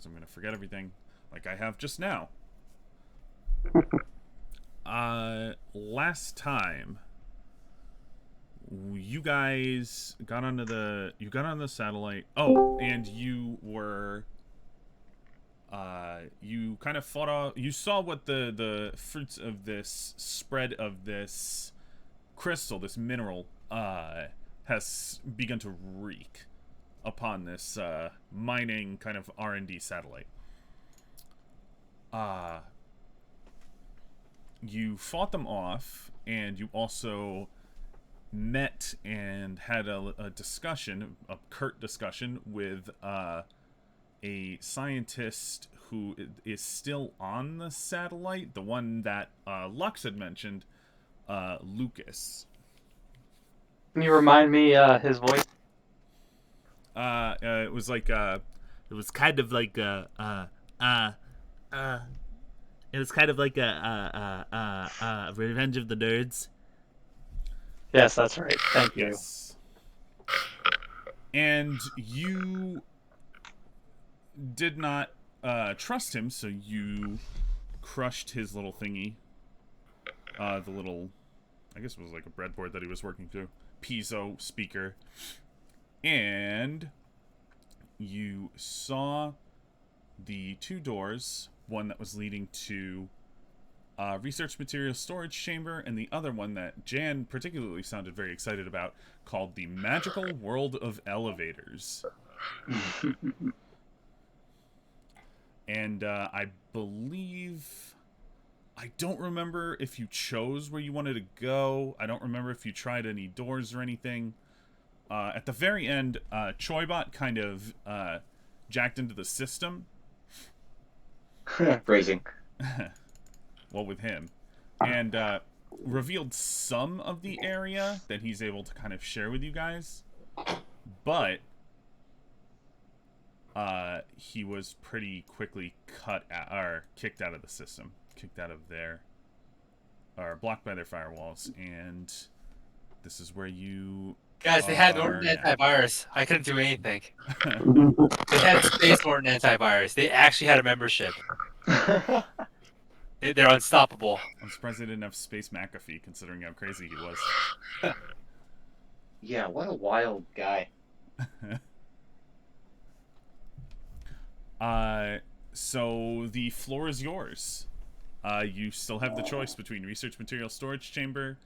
Otherwise, I'm going to forget everything like I have just now. Last time you guys got onto the satellite. Oh, and you were you kind of fought off. You saw what the fruits of this spread of this crystal, this mineral, has begun to wreak upon this mining kind of R&D satellite. You fought them off, and you also met and had a discussion, a curt discussion with a scientist who is still on the satellite, the one that Lux had mentioned, Lucas. Can you remind me his voice? It was like it was kind of like it was kind of like a Revenge of the Nerds. Yes, that's right. Thank you. Yes. And you did not trust him, so you crushed his little thingy. The little, I guess it was like a breadboard that he was working through. Piezo speaker. And you saw the two doors, one that was leading to research material storage chamber, and the other one that Jan particularly sounded very excited about, called the Magical World of Elevators. And I believe, I don't remember if you chose where you wanted to go. I don't remember if you tried any doors or anything. At the very end, Choybot kind of jacked into the system. Phrasing. Well, with him. And revealed some of the area that he's able to kind of share with you guys. But he was pretty quickly kicked out of the system. Kicked out of their... or blocked by their firewalls. And this is where you... Guys, they had Norton antivirus. I couldn't do anything. They had Space Norton antivirus. They actually had a membership. They're unstoppable. I'm surprised they didn't have Space McAfee, considering how crazy he was. Yeah, what a wild guy. So the floor is yours. You still have the choice between Research Material Storage Chamber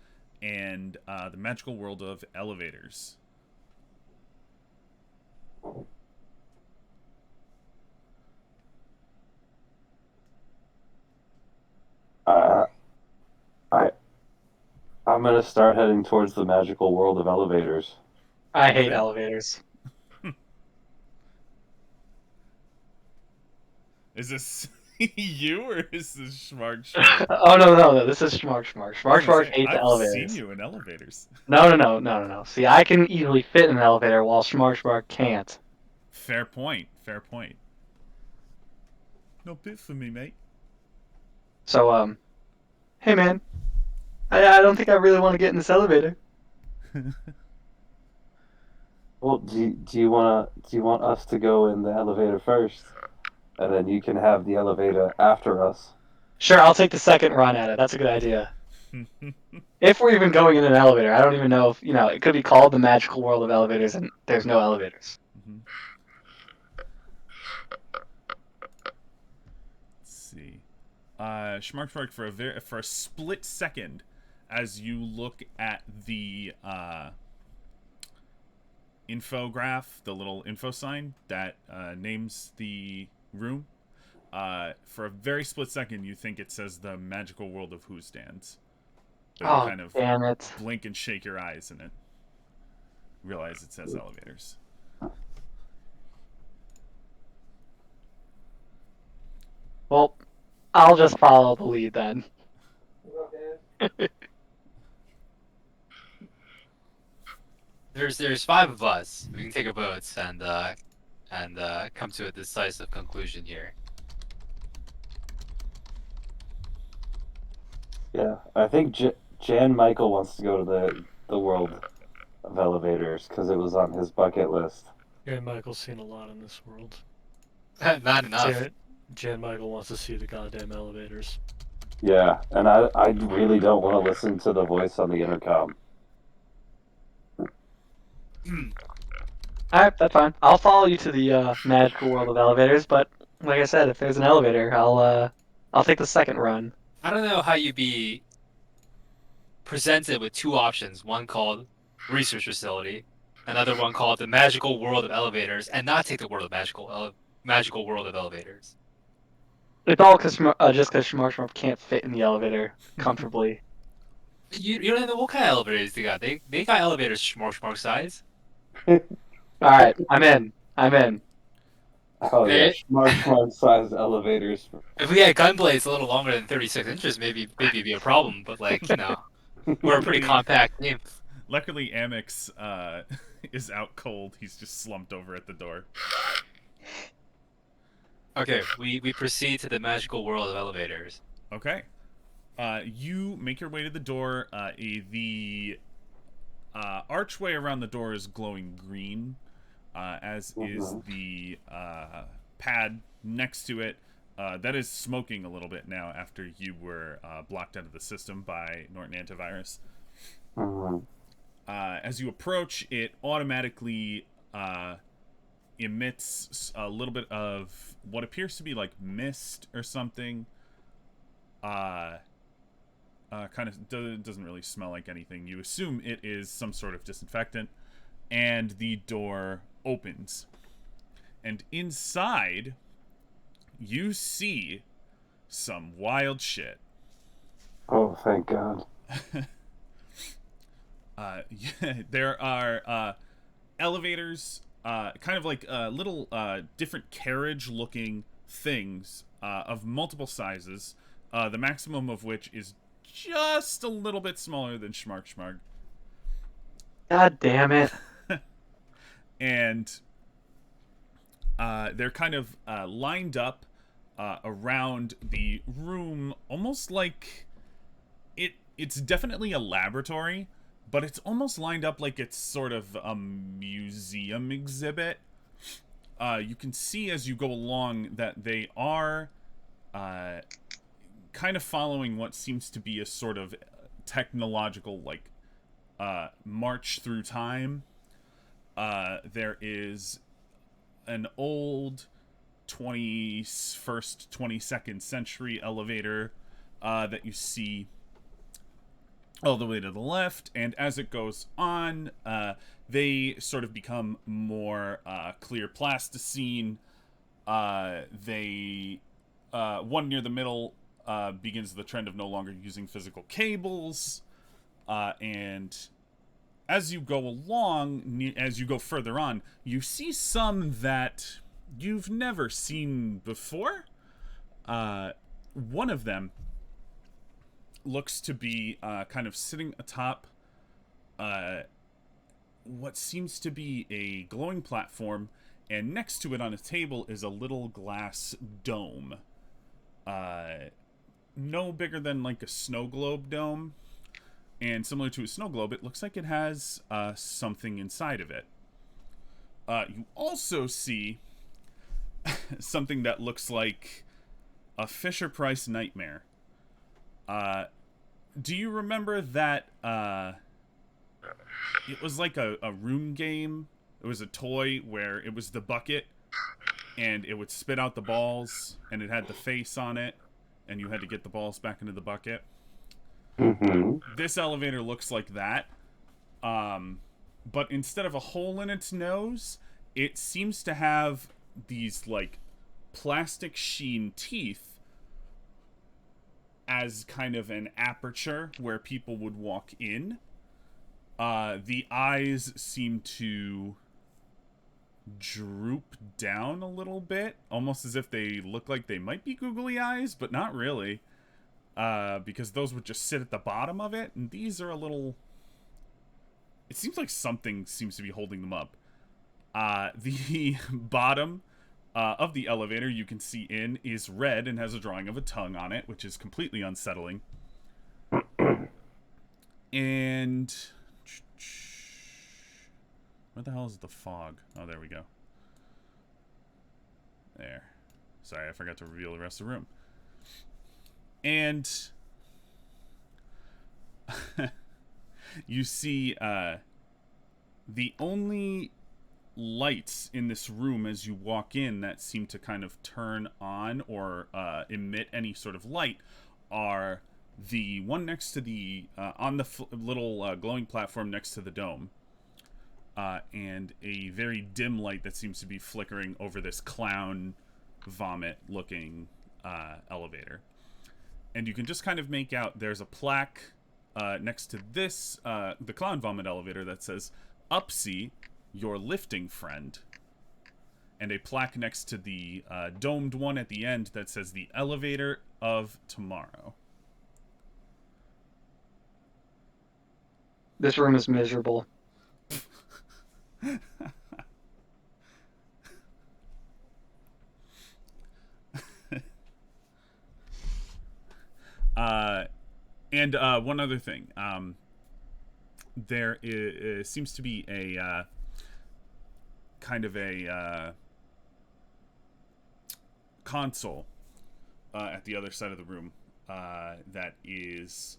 and the Magical World of Elevators. I'm gonna start heading towards the Magical World of Elevators. I hate elevators. Is this you, or is this Schmark? Oh, no. This is Schmark. Schmark hates elevators. I've seen you in elevators. No. See, I can easily fit in an elevator while Schmark can't. Fair point. No bit for me, mate. So, hey man, I don't think I really want to get in this elevator. Well, do you want us to go in the elevator first, and then you can have the elevator after us? Sure, I'll take the second run at it. That's a good idea. If we're even going in an elevator, I don't even know if, it could be called the Magical World of Elevators and there's no elevators. Mm-hmm. Let's see. Schmark, for a split second, as you look at the infograph, the little info sign that names the room, for a very split second, you think it says the Magical World of Who Stands. But you kind of damn it. blink and shake your eyes and it realize it says elevators. Well, I'll just follow the lead then. There's 5 of us. We can take a vote and come to a decisive conclusion here. Yeah, I think Jan Michael wants to go to the world of elevators because it was on his bucket list. Yeah, Michael's seen a lot in this world. Not enough. Jan Michael wants to see the goddamn elevators. Yeah, and I really don't want to listen to the voice on the intercom. Alright, that's fine. I'll follow you to the magical world of elevators, but like I said, if there's an elevator, I'll take the second run. I don't know how you'd be presented with two options. One called research facility, another one called the magical world of elevators, and not take the magical world of elevators. It's all just because Schmarshmarp can't fit in the elevator comfortably. You don't know what kind of elevators they got. They got elevators smart size. Alright, I'm in. I'm in. Oh yeah, They, smart sized elevators. if we had gun blades a little longer than 36 inches, maybe it'd be a problem. But like we're a pretty compact team. Luckily, Amex is out cold. He's just slumped over at the door. Okay, we proceed to the magical world of elevators. Okay. You make your way to the door. The archway around the door is glowing green, as is the pad next to it. That is smoking a little bit now after you were blocked out of the system by Norton Antivirus. As you approach, it automatically emits a little bit of what appears to be like mist or something. Kind of doesn't really smell like anything. You assume it is some sort of disinfectant, and the door opens. And inside, you see some wild shit. Oh, thank God. Yeah, there are elevators, kind of like little different carriage-looking things of multiple sizes, the maximum of which is just a little bit smaller than Schmark. God damn it. And they're kind of lined up around the room, almost like it's definitely a laboratory, but it's almost lined up like it's sort of a museum exhibit. You can see as you go along that they are kind of following what seems to be a sort of technological, like, march through time. There is an old 21st, 22nd century elevator that you see all the way to the left, and as it goes on, they sort of become more clear plasticine. One near the middle begins the trend of no longer using physical cables, and as you go along, as you go further on, you see some that you've never seen before. One of them looks to be kind of sitting atop what seems to be a glowing platform, and next to it on a table is a little glass dome. No bigger than like a snow globe dome. And similar to a snow globe, it looks like it has something inside of it. You also see something that looks like a Fisher-Price nightmare. Do you remember that it was like a room game? It was a toy where it was the bucket, and it would spit out the balls, and it had the face on it, and you had to get the balls back into the bucket. This elevator looks like that, but instead of a hole in its nose, it seems to have these like plastic sheen teeth as kind of an aperture where people would walk in. The eyes seem to droop down a little bit, almost as if they look like they might be googly eyes, but not really. Because those would just sit at the bottom of it, and these are a little... It seems like something seems to be holding them up. The bottom of the elevator you can see in is red and has a drawing of a tongue on it, which is completely unsettling. And... Where the hell is the fog? Oh, there we go. There. Sorry, I forgot to reveal the rest of the room. And you see the only lights in this room as you walk in that seem to kind of turn on or emit any sort of light are the one next to the on the little glowing platform next to the dome, and a very dim light that seems to be flickering over this clown vomit looking elevator. And you can just kind of make out there's a plaque next to this the clown vomit elevator that says Upsy, your lifting friend, and a plaque next to the domed one at the end that says the elevator of tomorrow. This room is miserable. And one other thing, there seems to be a kind of a console at the other side of the room that is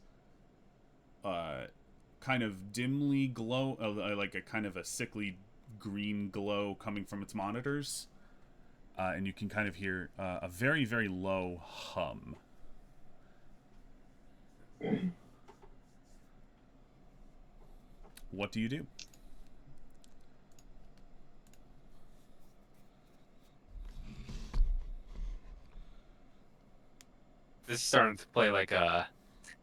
kind of dimly glow, like a kind of a sickly green glow coming from its monitors, and you can kind of hear a very, very low hum. What do you do? This is starting to play like a.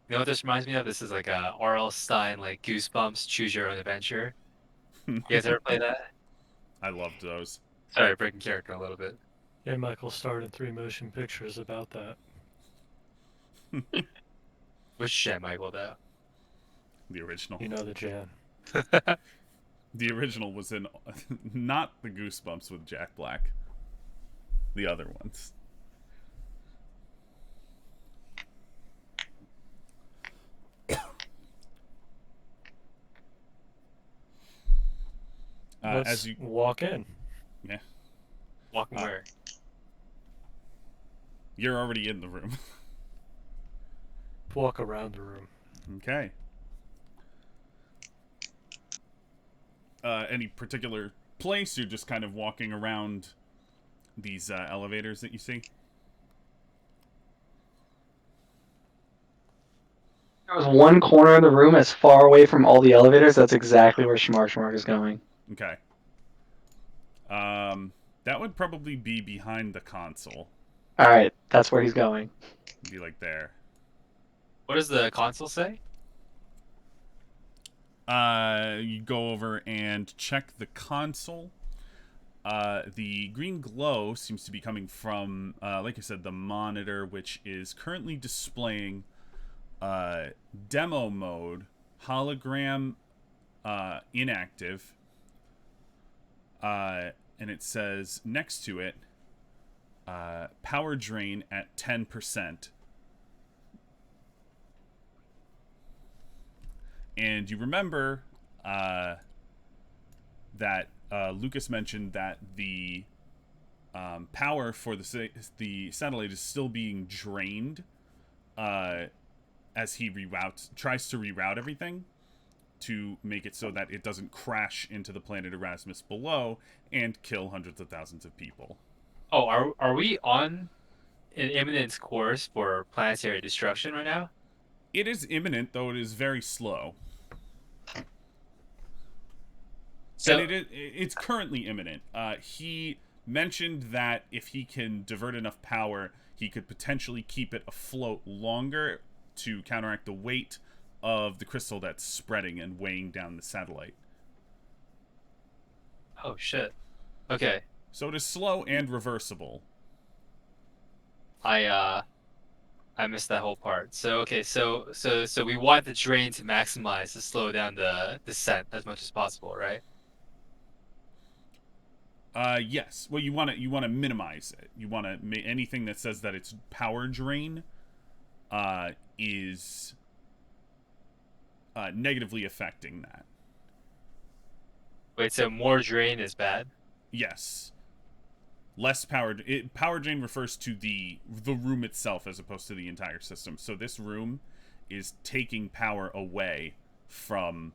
You know what this reminds me of? This is like a R.L. Stein, like Goosebumps, Choose Your Own Adventure. You guys ever play that? I loved those. Sorry, breaking character a little bit. Yeah, Michael starred in 3 motion pictures about that. Which Jen Michael though? The original. You know the Jan. The original was in not the Goosebumps with Jack Black. The other ones. Let's as you walk in. yeah, Walking where? you're already in the room. Walk around the room. Okay. Any particular place? You're just kind of walking around these elevators that you see? There was one corner of the room as far away from all the elevators. That's exactly where Schmark is going. Okay. That would probably be behind the console. All right, that's where he's going. Be like there. What does the console say? You go over and check the console. The green glow seems to be coming from, like I said, the monitor, which is currently displaying demo mode, hologram inactive, and it says next to it, power drain at 10%. And you remember that Lucas mentioned that the power for the satellite is still being drained as he tries to reroute everything to make it so that it doesn't crash into the planet Erasmus below and kill hundreds of thousands of people. Oh, are we on an imminent course for planetary destruction right now? It is imminent, though it is very slow. So And it's currently imminent. He mentioned that if he can divert enough power, he could potentially keep it afloat longer to counteract the weight of the crystal that's spreading and weighing down the satellite. oh shit. Okay. So it is slow and reversible. I missed that whole part. So okay, so we want the drain to maximize to slow down the descent as much as possible, right? Yes. Well, you want to minimize it. You want to anything that says that it's power drain is negatively affecting that. Wait, so more drain is bad? Yes. less power. Power drain refers to the room itself as opposed to the entire system. So this room is taking power away from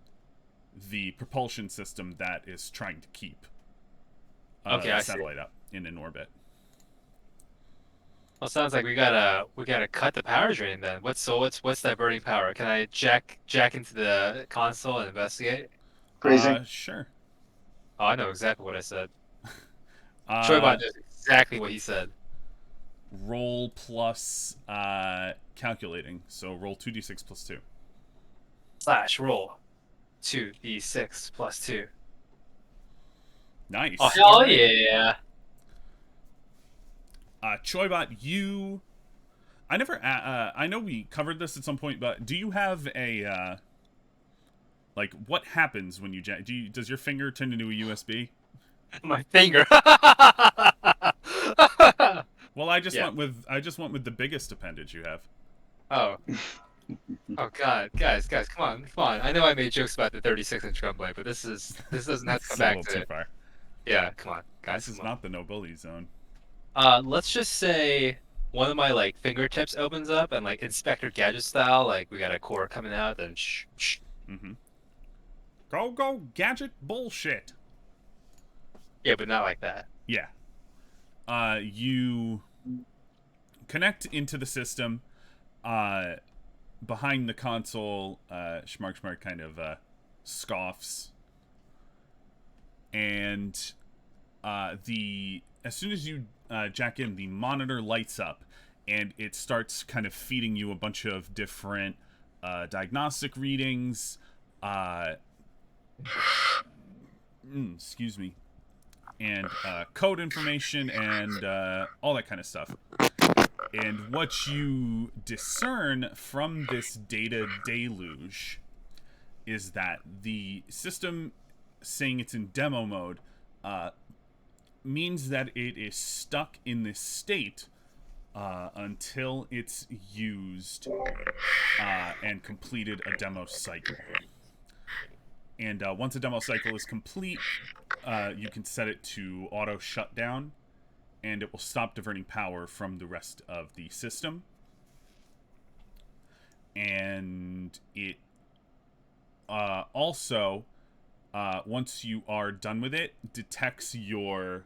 the propulsion system that is trying to keep Okay, I the see. satellite up in an orbit. Well, sounds like we gotta cut the power drain then. What's diverting power? Can I jack into the console and investigate? Freezing. Sure. Oh, I know exactly what I said. Uh, Troybot knows exactly what he said. roll plus calculating. So roll 2d6 plus 2. Slash roll 2d6 plus 2. Nice. Oh hell All right. yeah! Choybot, you. I never. I know we covered this at some point, but do you have a like what happens when you jack? Does your finger turn into a USB? My finger. Well, I just Yeah. went with the biggest appendage you have. Oh. Oh God, guys, come on! I know I made jokes about the 36-inch gunblade, but this doesn't have to come It's a back little to too it. far. Yeah, come on, guys, This is come on. not the nobility zone. Let's just say one of my like fingertips opens up and like Inspector Gadget style, like we got a core coming out, then shh. Mm-hmm. Go gadget bullshit. Yeah, but not like that. Yeah. You connect into the system. Behind the console, Schmark kind of scoffs, and as soon as you jack in, the monitor lights up, and it starts kind of feeding you a bunch of different diagnostic readings. Excuse me, and code information and all that kind of stuff. And what you discern from this data deluge is that the system saying it's in demo mode means that it is stuck in this state until it's used and completed a demo cycle. And once a demo cycle is complete, you can set it to auto shutdown, and it will stop diverting power from the rest of the system. And it also, once you are done with it, detects your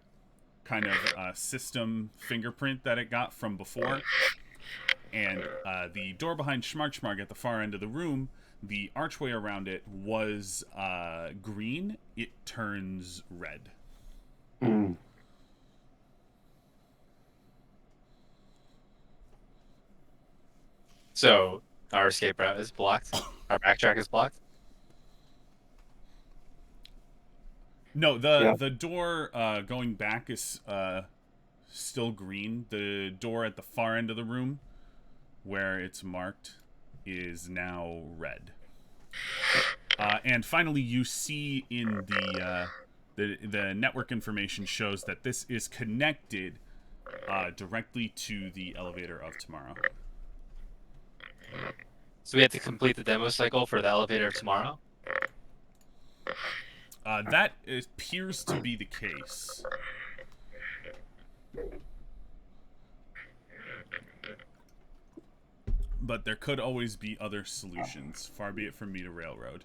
kind of system fingerprint that it got from before. And the door behind Schmark at the far end of the room, the archway around it was green. It turns red. Mm. So our escape route is blocked. Our backtrack is blocked. No, Yeah. the door going back is still green. The door at the far end of the room, where it's marked, is now red. And finally, you see in the network information shows that this is connected directly to the elevator of tomorrow. So we have to complete the demo cycle for the elevator of tomorrow. That appears to be the case. But there could always be other solutions. Far be it from me to railroad.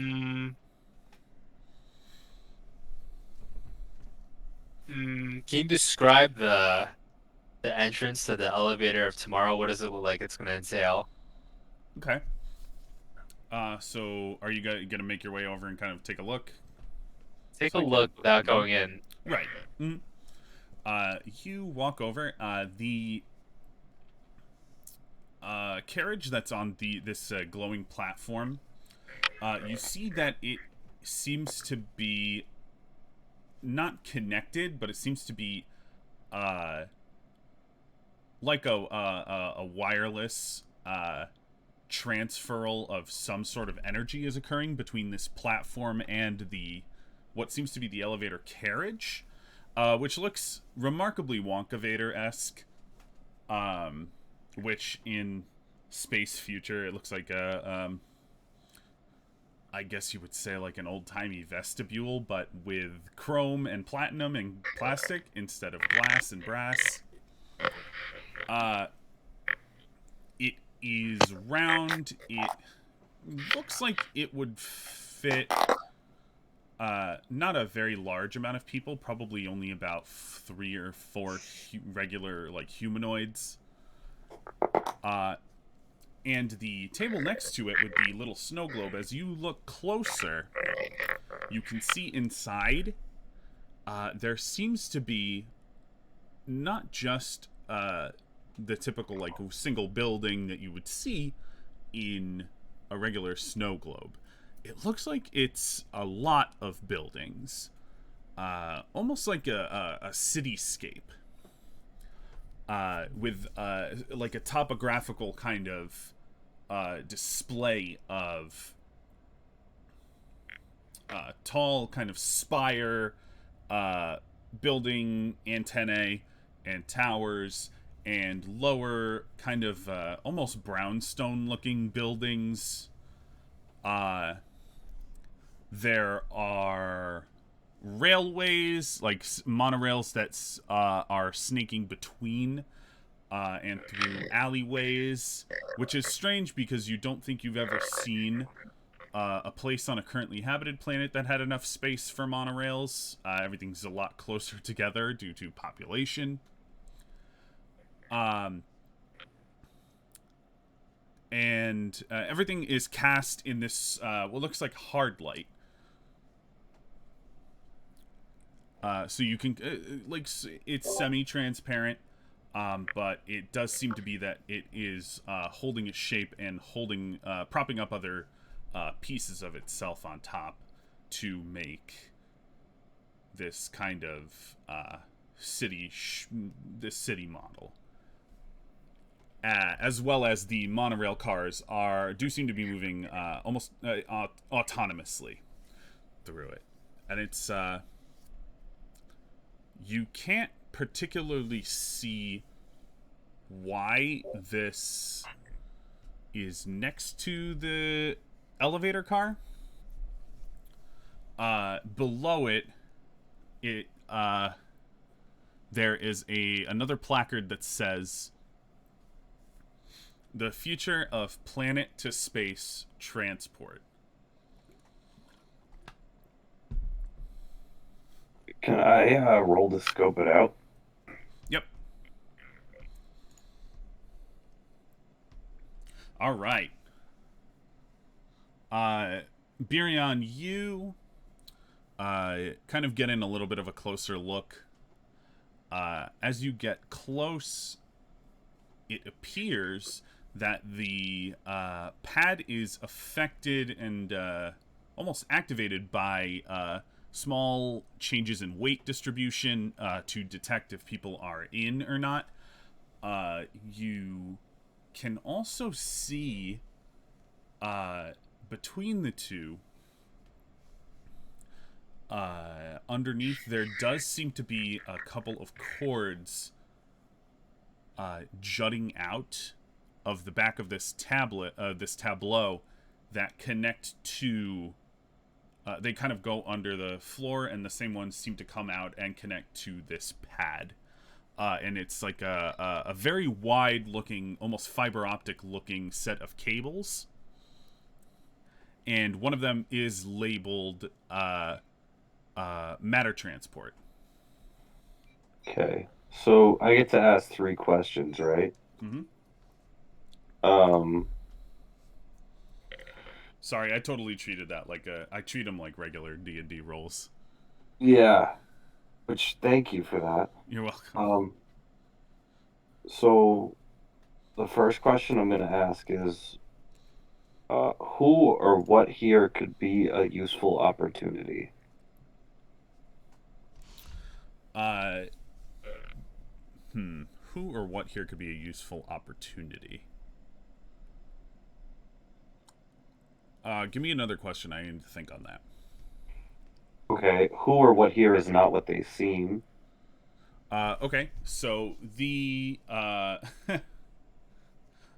Can you describe the entrance to the elevator of tomorrow? What does it look like it's going to entail? Okay. So are you gonna make your way over and kind of take a look? Take So a I can- look without going in. Right. Mm. You walk over. The carriage that's on this glowing platform. You see that it seems to be not connected, but it seems to be like a wireless transferal of some sort of energy is occurring between this platform and the what seems to be the elevator carriage, which looks remarkably Wonka Vader-esque, which in space future it looks like a I guess you would say like an old-timey vestibule, but with chrome and platinum and plastic instead of glass and brass. It is round. It looks like it would fit not a very large amount of people, probably only about 3 or 4 regular like humanoids. And the table next to it with the little snow globe, as you look closer, you can see inside there seems to be not just the typical like single building that you would see in a regular snow globe. It looks like it's a lot of buildings, almost like a cityscape, with like a topographical kind of display of tall kind of spire building antennae and towers, and lower kind of almost brownstone looking buildings. There are railways, like monorails that are snaking between and through alleyways, which is strange because you don't think you've ever seen a place on a currently habited planet that had enough space for monorails. Everything's a lot closer together due to population. And everything is cast in this what looks like hard light. So you can like it's semi-transparent, but it does seem to be that it is holding its shape and holding propping up other pieces of itself on top to make this kind of this city model. As well as the monorail cars do seem to be moving almost autonomously through it, and it's you can't particularly see why this is next to the elevator car. Below it, there is another placard that says, "The future of planet-to-space transport." Can I roll to scope it out? Yep. All right. Birion, you kind of get in a little bit of a closer look. As you get close, it appears that the pad is affected and almost activated by small changes in weight distribution to detect if people are in or not. You can also see between the two, underneath, there does seem to be a couple of cords jutting out of the back of this tableau that connect to they kind of go under the floor, and the same ones seem to come out and connect to this pad. And it's like a very wide looking, almost fiber optic looking set of cables. And one of them is labeled matter transport. Okay. So I get to ask 3 questions, right? Mm-hmm. Um, Sorry, I totally treated that like I treat them like regular D&D rolls. yeah, which thank you for that. You're welcome. So the first question I'm going to ask is, who or what here could be a useful opportunity? Who or what here could be a useful opportunity? Give me another question. I need to think on that. Okay, who or what here is not what they seem? Okay, so the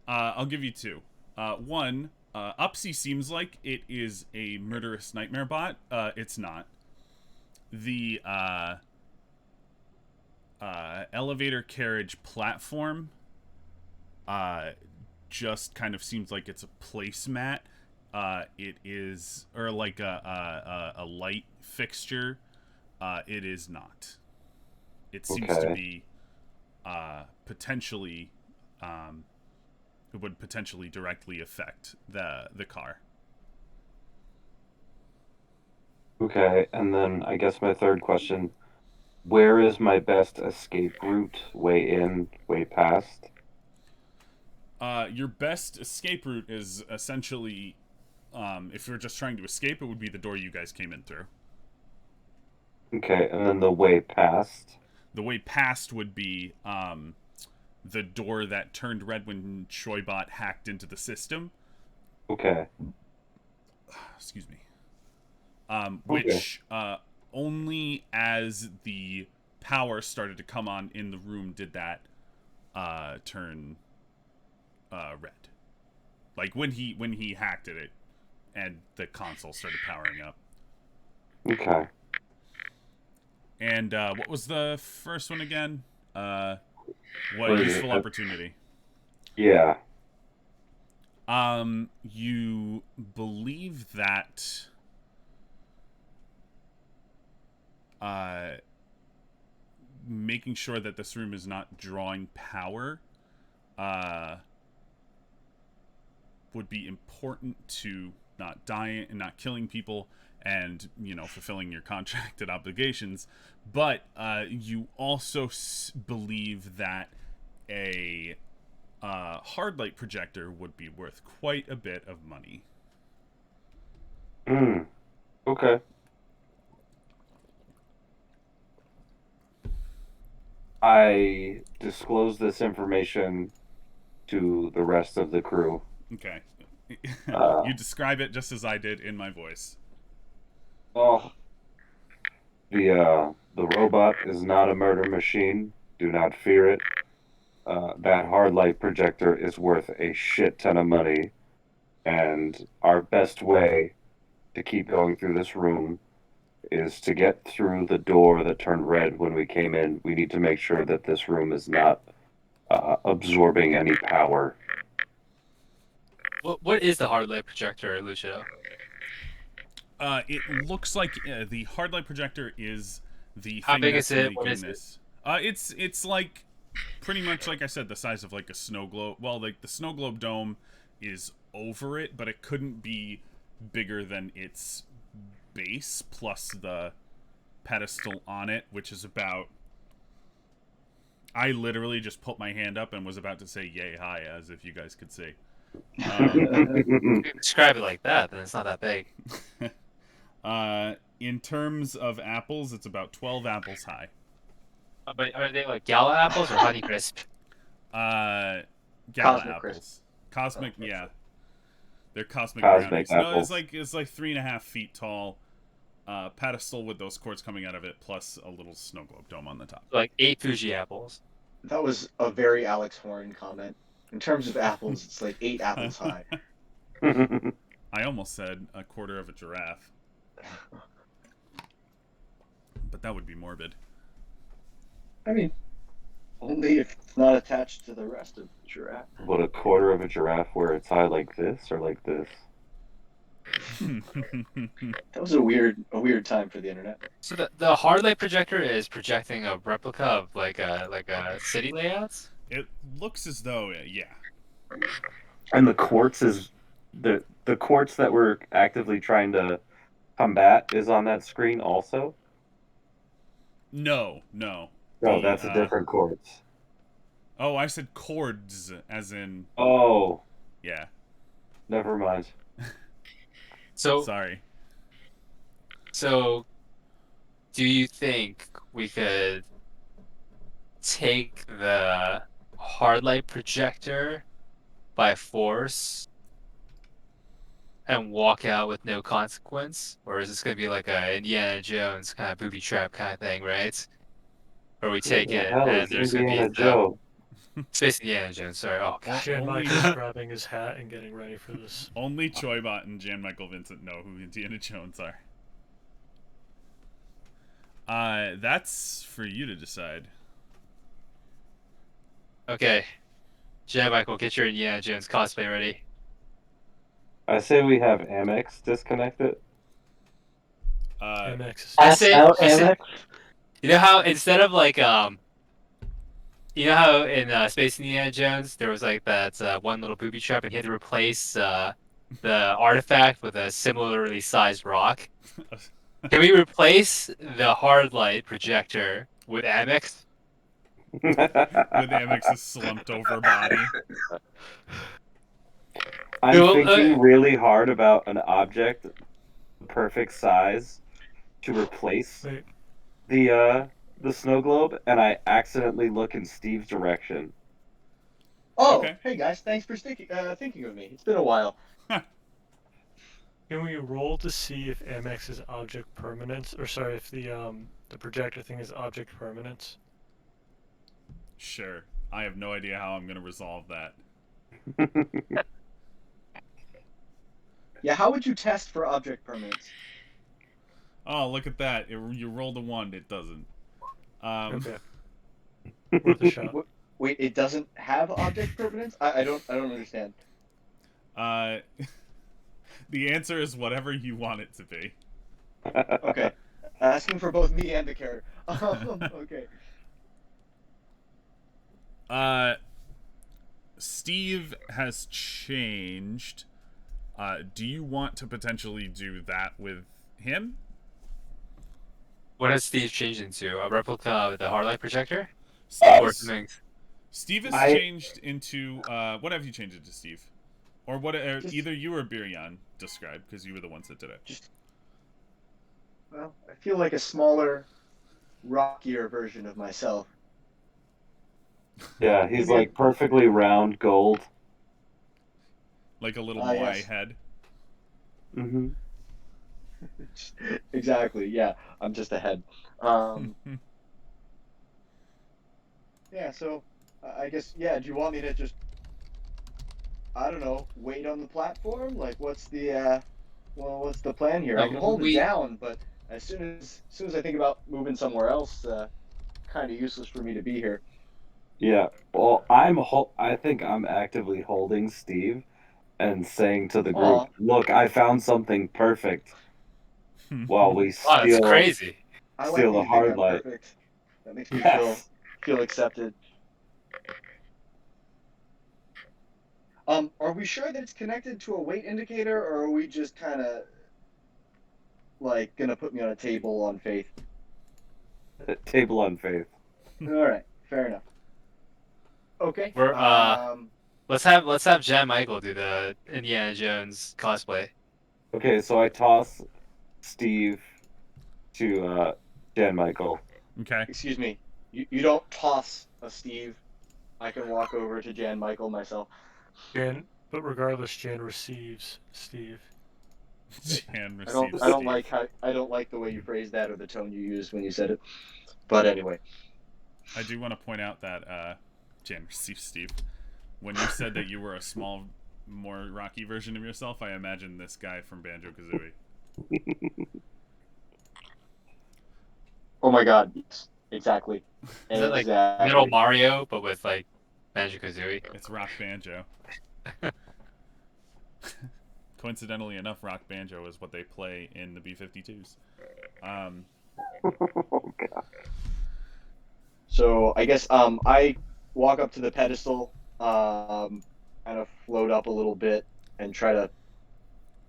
I'll give you 2. One, Upsy seems like it is a murderous nightmare bot. It's not. The elevator carriage platform just kind of seems like it's a placemat. It is, or like a light fixture. It is not. It seems to Okay. be potentially it would potentially directly affect the car. Okay, and then I guess my third question, where is my best escape route? Way in, way past? Your best escape route is essentially, if you're just trying to escape, it would be the door you guys came in through. Okay, and then the way past? The way past would be the door that turned red when Shoybot hacked into the system. Okay. Excuse me. Okay. Which only as the power started to come on in the room did that turn red. Like when he hacked it and the console started powering up. Okay. And what was the first one again? What What is useful it? opportunity? Yeah. You believe that making sure that this room is not drawing power would be important to not dying and not killing people and, you know, fulfilling your contracted obligations. But you also believe that a hard light projector would be worth quite a bit of money. Okay. I disclose this information to the rest of the crew. Okay. Uh, You describe it just as I did in my voice. Oh, the robot is not a murder machine. Do not fear it. That hard light projector is worth a shit ton of money, and our best way to keep going through this room is to get through the door that turned red when we came in. We need to make sure that this room is not absorbing any power. What is the hard light projector, Lucio? It looks like the hard light projector is the How thing big that's is it? What making is it? this. It's like pretty much like I said, the size of like a snow globe. Well, like the snow globe dome is over it, but it couldn't be bigger than its base plus the pedestal on it, which is about. I literally just put my hand up and was about to say "yay hi" as if you guys could see. If you describe it like that, then it's not that big. In terms of apples, it's about 12 apples high. But are they like Gala apples or Honey Crisp? Gala Cosmic apples. Cosmic, Oh, yeah. They're cosmic Cosmic brownies. No, apples. it's like 3.5 feet tall. Pedestal with those cords coming out of it, plus a little snow globe dome on the top. Like 8 Fuji apples. That was a very Alex Horn comment. In terms of apples, it's like 8 apples high. I almost said a quarter of a giraffe, but that would be morbid. I mean, only if it's not attached to the rest of the giraffe. What, a quarter of a giraffe where it's high like this or like this? That was a weird time for the internet. So the hard light projector is projecting a replica of like a city layouts. It looks as though, yeah. And the quartz is the quartz that we're actively trying to combat is on that screen also. No. No, The, that's a different quartz. Oh, I said chords, as in. Oh, Yeah. never mind. So Sorry. So, do you think we could take the hard light projector by force and walk out with no consequence? Or is this going to be like a Indiana Jones kind of booby trap kind of thing, right? Where we take Who the it hell and is there's going to be Indiana some, Joe? Space Indiana Jones. Sorry. Oh god. Jan only- Michael's grabbing his hat and getting ready for this. Only Choybot and Jan Michael Vincent know who Indiana Jones are. That's for you to decide. Okay. Jan Michael, get your Indiana Jones cosplay ready. I say we have Amex disconnected. MX is I say- Amex. You know how instead of like you know how in Space Indiana Jones there was like that one little booby trap and he had to replace the artifact with a similarly sized rock? Can we replace the hard light projector with Amex? With Amex's slumped over body. I'm Well, thinking really hard about an object the perfect size to replace Wait, the snow globe, and I accidentally look in Steve's direction. Oh, Okay. hey guys, thanks for thinking of me. It's been a while. can we roll to see if MX is object permanence, or sorry, if the projector thing is object permanence? Sure. I have no idea how I'm gonna resolve that. Yeah, how would you test for object permanence? Oh, look at that! You rolled a 1. It doesn't. Okay. Worth a shot. Wait, it doesn't have object permanence? I don't understand. Uh, the answer is whatever you want it to be. Okay. Asking for both me and the character. Okay. Steve has changed. Do you want to potentially do that with him? What has Steve changed into? A replica with the hard light projector? Or something? Steve has I- changed into what have you changed it to, Steve? Or what? Just- Either you or Biryan describe, because you were the ones that did it. Well, I feel like a smaller, rockier version of myself. Yeah, he's like perfectly round gold. Like a little Ah, Moai yes. head. Mm-hmm. Exactly. Yeah, I'm just ahead. Yeah. So, I guess. Yeah. Do you want me to just, I don't know, wait on the platform? Like, what's the what's the plan here? I can hold it down, but as soon as I think about moving somewhere else, kind of useless for me to be here. Yeah. Well, I think I'm actively holding Steve and saying to the group, Aw. "Look, I found something perfect." While we Wow, that's steal crazy. I like Steal that the you think hard I'm light. perfect. That makes me Yes. feel accepted. Are we sure that it's connected to a weight indicator, or are we just kind of like gonna put me on a table on faith? Table on faith. All right, fair enough. Okay. We're, Let's have Jan Michael do the Indiana Jones cosplay. Okay, so I toss Steve to Jan Michael. Okay. Excuse me. You don't toss a Steve. I can walk over to Jan Michael myself. Jan, but regardless, Jan receives Steve. Jan I don't receives I don't Steve. like how I don't like the way you phrased that or the tone you used when you said it. But anyway. I do want to point out that Jan receives Steve. When you said that you were a small, more rocky version of yourself, I imagined this guy from Banjo-Kazooie. Oh my God. Yes, exactly. Is it like Exactly. Middle Mario, but with like Banjo-Kazooie? It's Rock Banjo. Coincidentally enough, Rock Banjo is what they play in the B-52s. Oh god. So I guess I walk up to the pedestal, kind of float up a little bit and try to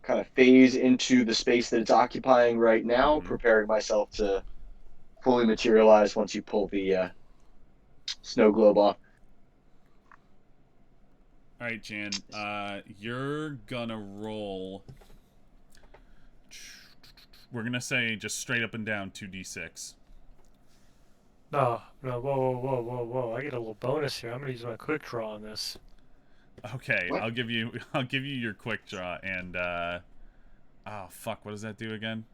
kind of phase into the space that it's occupying right now, Mhm. preparing myself to fully materialize once you pull the snow globe off. All right, Jan. You're gonna roll. We're gonna say just straight up and down 2d6. No, whoa. I get a little bonus here. I'm gonna use my quick draw on this. Okay, What? I'll give you your quick draw and oh fuck, what does that do again?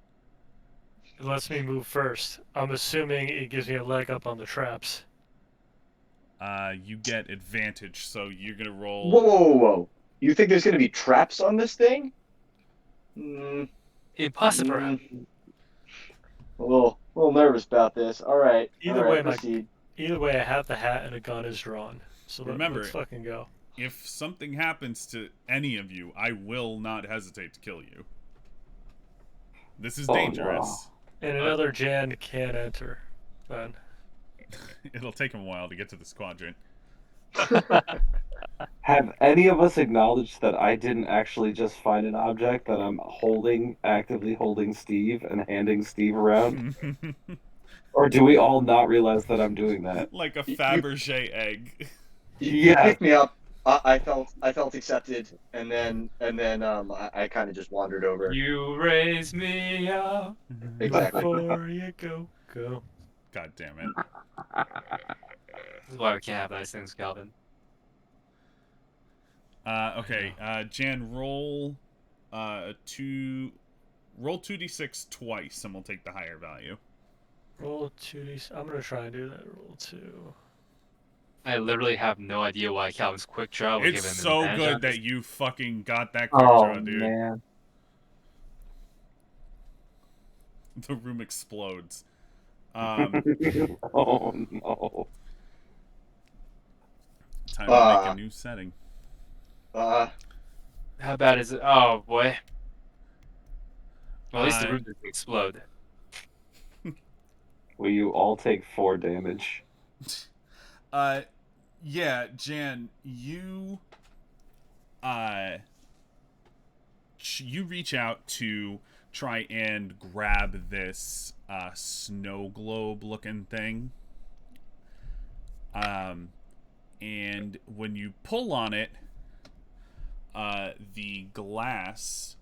It lets me move first. I'm assuming it gives me a leg up on the traps. you get advantage, so you're gonna roll. Whoa. You think there's gonna be traps on this thing? Impossible. A little nervous about this. All right. Either way, proceed. Either way, I have the hat and a gun is drawn. So Remember, let's fucking go. If something happens to any of you, I will not hesitate to kill you. This is dangerous. And another Jan can enter, then. It'll take him a while to get to this quadrant. Have any of us acknowledged that I didn't actually just find an object, that I'm actively holding Steve and handing Steve around? Or do we all not realize that I'm doing that? Like a Fabergé egg. You picked me up. I felt accepted, and then I kind of just wandered over. You raise me up. Exactly. Before you go. God damn it. This is why we can't have nice things, Calvin. Okay, Jan, roll 2d6 twice, and we'll take the higher value. Roll 2d. I'm gonna try and do that. Roll 2. I literally have no idea why Calvin's quick draw would give him It's an so advantage on good this. that you fucking got that quick draw, dude. man. The room explodes. Oh no. Time to make a new setting. How bad is it? Oh boy. Well, at least the room doesn't explode. Will you all take 4 damage? Yeah, Jan, you reach out to try and grab this snow globe looking thing. And when you pull on it, the glass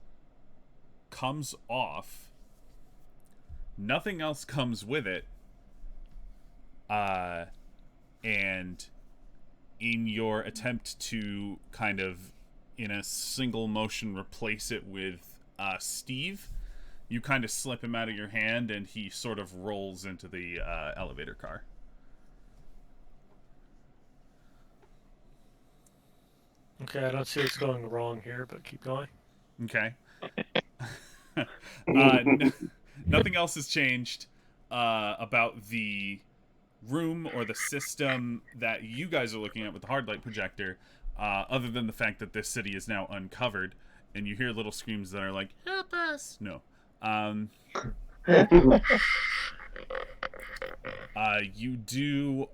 comes off. Nothing else comes with it. And in your attempt to kind of, in a single motion, replace it with Steve, you kind of slip him out of your hand, and he sort of rolls into the elevator car. Okay, I don't see what's going wrong here, but keep going. Okay. Nothing else has changed about the room or the system that you guys are looking at with the hard light projector, other than the fact that this city is now uncovered, and you hear little screams that are like, "Help us!" No. You do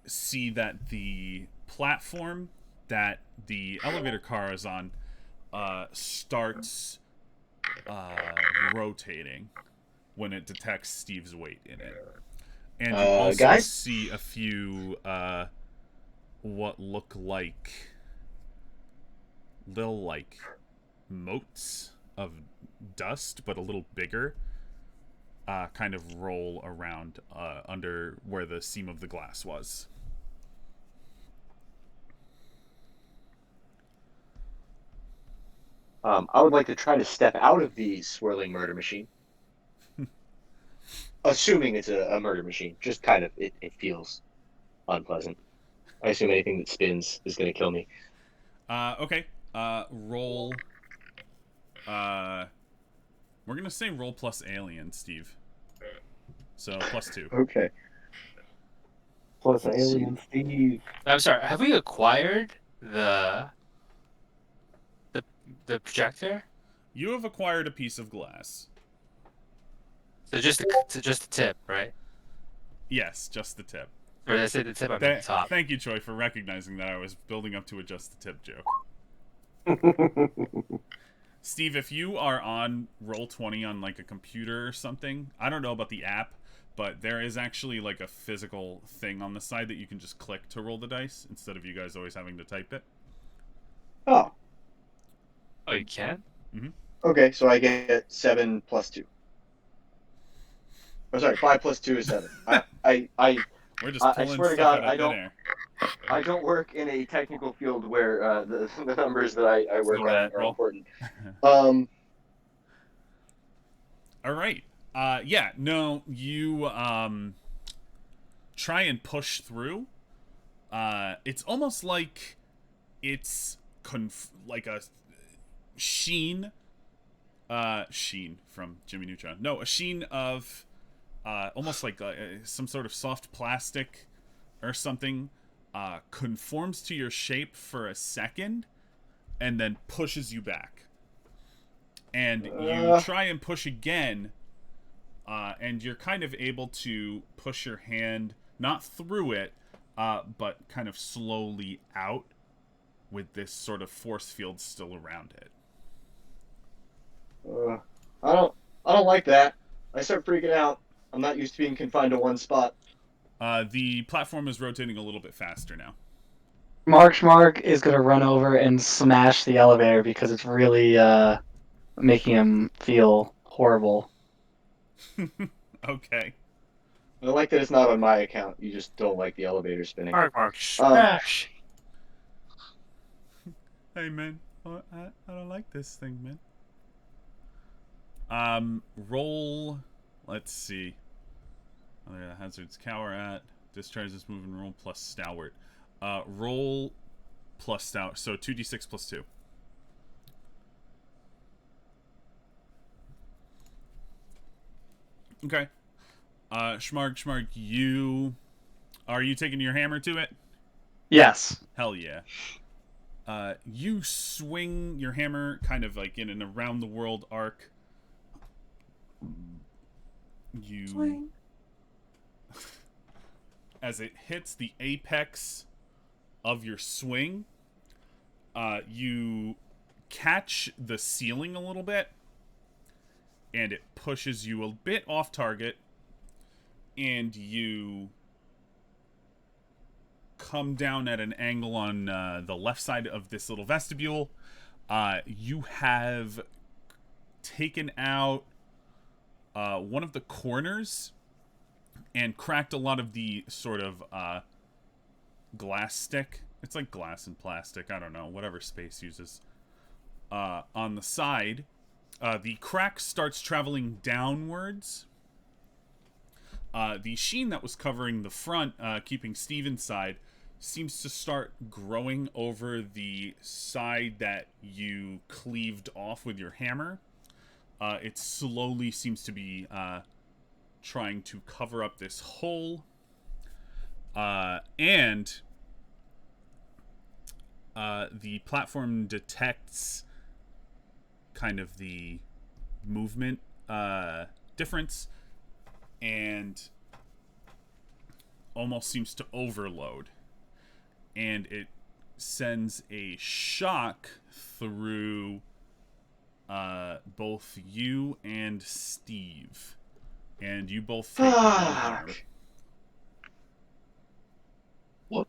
see that the platform that the elevator car is on starts rotating when it detects Steve's weight in it. And you also guys? see a few what look like little like motes of dust, but a little bigger, kind of roll around under where the seam of the glass was. I would like to try to step out of the swirling murder machine. Assuming it's a murder machine. Just kind of, it feels unpleasant. I assume anything that spins is going to kill me. Okay. Roll. We're going to say roll plus alien, Steve. So, +2. Okay. Plus Let's alien Steve. I'm sorry. Have we acquired the projector? You have acquired a piece of glass. So just the tip, right? Yes, just the tip. Or did I say the tip? I meant the top. Thank you, Troy, for recognizing that I was building up to a just the tip joke. Steve, if you are on Roll20 on like a computer or something, I don't know about the app, but there is actually like a physical thing on the side that you can just click to roll the dice instead of you guys always having to type it. Oh, Oh, you can? okay. So I get 7 plus 2. Oh, sorry, 5 plus 2 is 7. We're just I pulling swear to stuff God, out of thin air. I don't work in a technical field where the numbers that I work on are roll. important. All right. Yeah, no, you try and push through. It's almost like it's like a sheen from Jimmy Neutron. No, a sheen of almost like some sort of soft plastic or something conforms to your shape for a second and then pushes you back. And you try and push again, and you're kind of able to push your hand not through it, but kind of slowly out with this sort of force field still around it. I don't like that. I start freaking out. I'm not used to being confined to one spot. The platform is rotating a little bit faster now. Schmark is gonna run over and smash the elevator because it's really making him feel horrible. Okay. I like that it's not on my account. You just don't like the elevator spinning. Mark, smash. Hey, man. I don't like this thing, man. Roll. Let's see. Oh, there the hazards cower at. Discharge this move and roll plus stalwart. Roll plus stalwart. So 2d6 plus 2. Okay. Schmarg, are you taking your hammer to it? Yes. Hell yeah. You swing your hammer kind of like in an around the world arc. You swing. As it hits the apex of your swing, you catch the ceiling a little bit, and it pushes you a bit off target, and you come down at an angle on the left side of this little vestibule. You have taken out one of the corners and cracked a lot of the sort of glass stick. It's like glass and plastic. I don't know. Whatever space uses. On the side, the crack starts traveling downwards. The sheen that was covering the front, keeping Steve inside, seems to start growing over the side that you cleaved off with your hammer. It slowly seems to be trying to cover up this hole. And the platform detects kind of the movement difference and almost seems to overload. And it sends a shock through both you and Steve. And you both take 1 harm. What?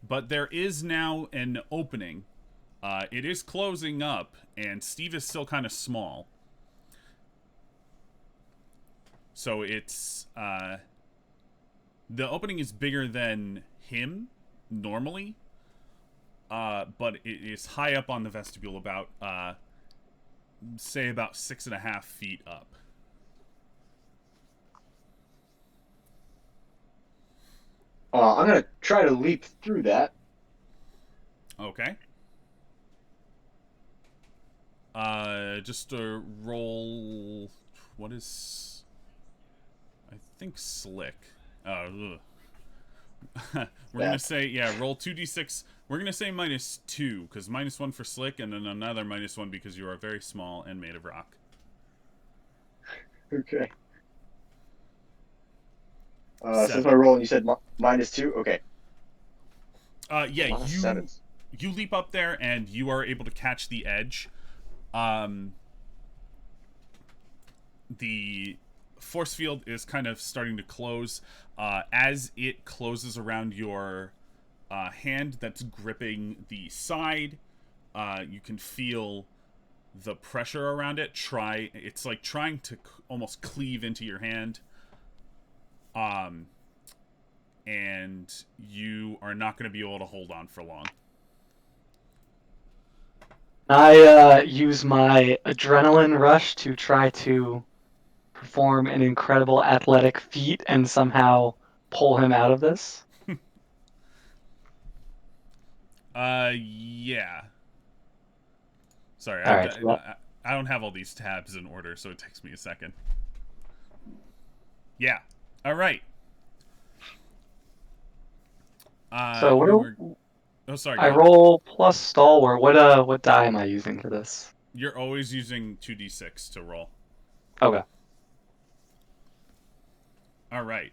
But there is now an opening. It is closing up, and Steve is still kind of small. So it's the opening is bigger than him normally, but it is high up on the vestibule, about say about 6.5 feet up. I'm gonna try to leap through that. Okay. Just a roll. What is? I think slick. We're gonna say roll 2d6. We're gonna say -2 because -1 for slick, and then another -1 because you are very small and made of rock. Okay. Since my roll, and you said -2. Okay. Yeah, you leap up there and you are able to catch the edge. The force field is kind of starting to close. As it closes around your hand that's gripping the side, you can feel the pressure around it. It's like trying to almost cleave into your hand. And you are not going to be able to hold on for long. I use my adrenaline rush to try to perform an incredible athletic feat and somehow pull him out of this? Yeah. Sorry, All right. So I don't have all these tabs in order, so it takes me a second. Yeah. All right. so what Oh, sorry. I Go. roll plus stalwart. What die am I using for this? You're always using 2d6 to roll. Okay. All right.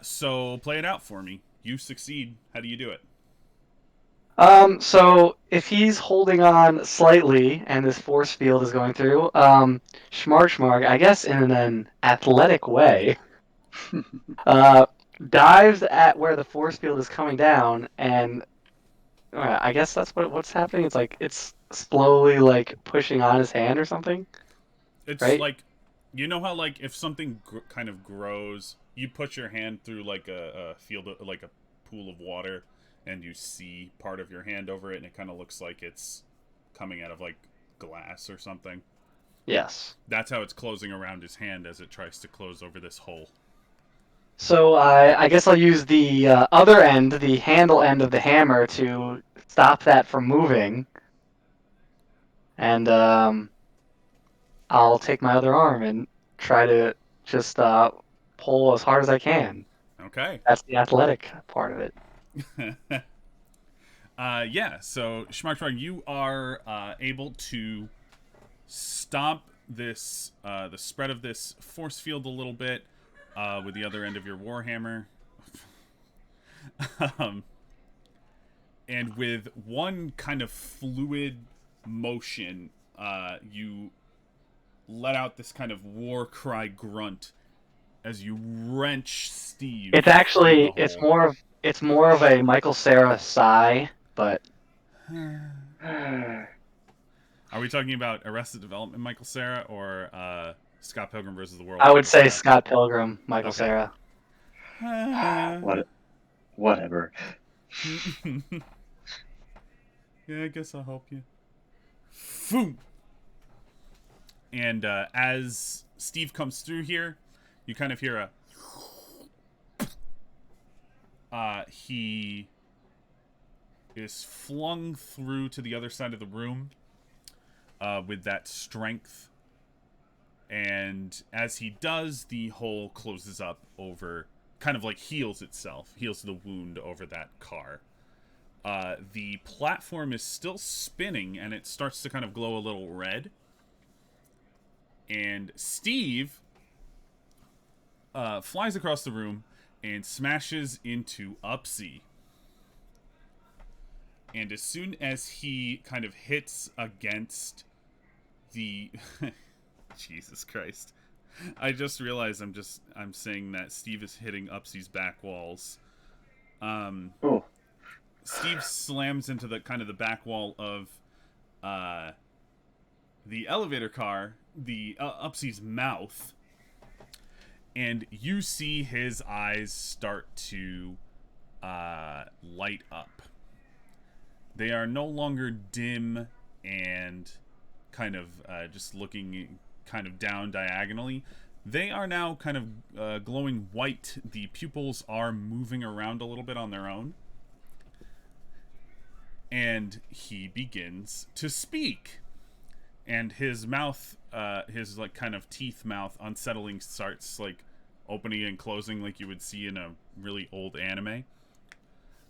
So play it out for me. You succeed. How do you do it? So if he's holding on slightly and this force field is going through, Schmarg, I guess in an athletic way, uh, dives at where the force field is coming down, and I guess that's what's happening. It's like it's slowly like pushing on his hand or something, It's right? like, you know how like if something kind of grows, you put your hand through like a field of, like a pool of water, and you see part of your hand over it, and it kind of looks like it's coming out of like glass or something. Yes. That's how it's closing around his hand as it tries to close over this hole. So I guess I'll use the other end, the handle end of the hammer, to stop that from moving, and I'll take my other arm and try to just pull as hard as I can. Okay. That's the athletic part of it. Yeah, so Schmark, you are able to stop this the spread of this force field a little bit with the other end of your warhammer. And with one kind of fluid motion, you let out this kind of war cry grunt as you wrench Steve. It's actually it's more of a Michael Cera sigh, but Are we talking about Arrested Development, Michael Cera, or Scott Pilgrim versus the World? I would say Scott Pilgrim, Michael Okay. Cera. Whatever. Yeah, I guess I'll help you. Boom. And as Steve comes through here, you kind of hear a. He is flung through to the other side of the room with that strength. And as he does, the hole closes up over, kind of like heals itself, heals the wound over that car. The platform is still spinning, and it starts to kind of glow a little red. And Steve flies across the room and smashes into Upsy. And as soon as he kind of hits against the... Jesus Christ. I just realized I'm saying that Steve is hitting Upsy's back walls. Oh. Steve slams into the kind of the back wall of the elevator car, the Upsy's mouth, and you see his eyes start to light up. They are no longer dim and kind of just looking kind of down diagonally. They are now kind of glowing white. The pupils are moving around a little bit on their own. And he begins to speak. And his mouth, his like kind of teeth mouth unsettling starts like opening and closing like you would see in a really old anime. And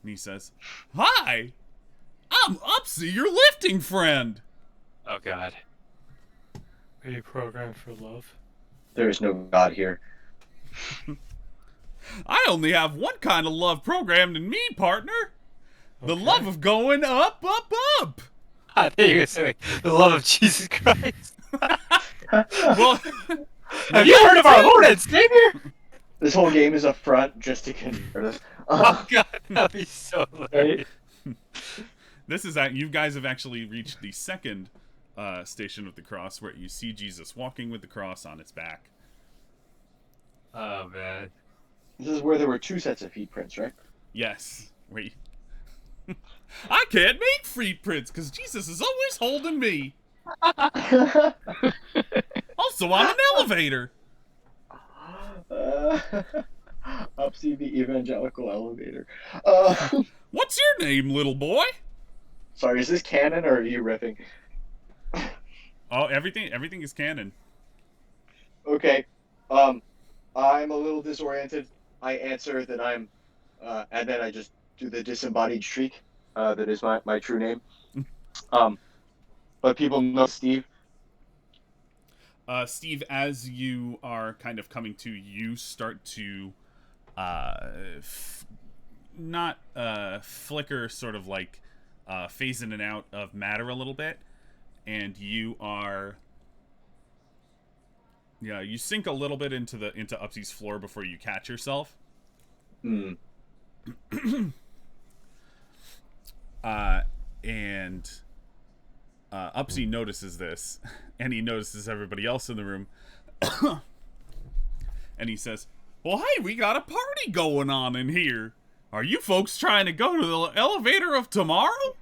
he says, "Hi! I'm Upsy, your lifting friend!" Oh god. Are you programmed for love? There is no God here. I only have one kind of love programmed in me, partner. The Okay. love of going up, up, up. I think you're saying the love of Jesus Christ. Well, Have you heard of our Lord and Savior? This whole game is a front just to convert us. Oh god, that'd be so hilarious. this is you guys have actually reached the second station of the cross, where you see Jesus walking with the cross on its back. Oh man. This is where there were two sets of feet prints, right? Yes. Wait. I can't make feet prints because Jesus is always holding me. Also, I'm an elevator. Upsy the evangelical elevator. What's your name, little boy? Sorry, is this canon or are you riffing? Oh, everything is canon. Okay. I'm a little disoriented. I answer that I'm, and then I just do the disembodied shriek. That is my true name. But people know Steve. Steve, as you are kind of coming to, you start to not flicker, sort of like phase in and out of matter a little bit, and you are, yeah, you sink a little bit into Upsy's floor before you catch yourself. Hmm. And Upsy notices this, and he notices everybody else in the room, and he says, "Well, hey, we got a party going on in here. Are you folks trying to go to the elevator of tomorrow?"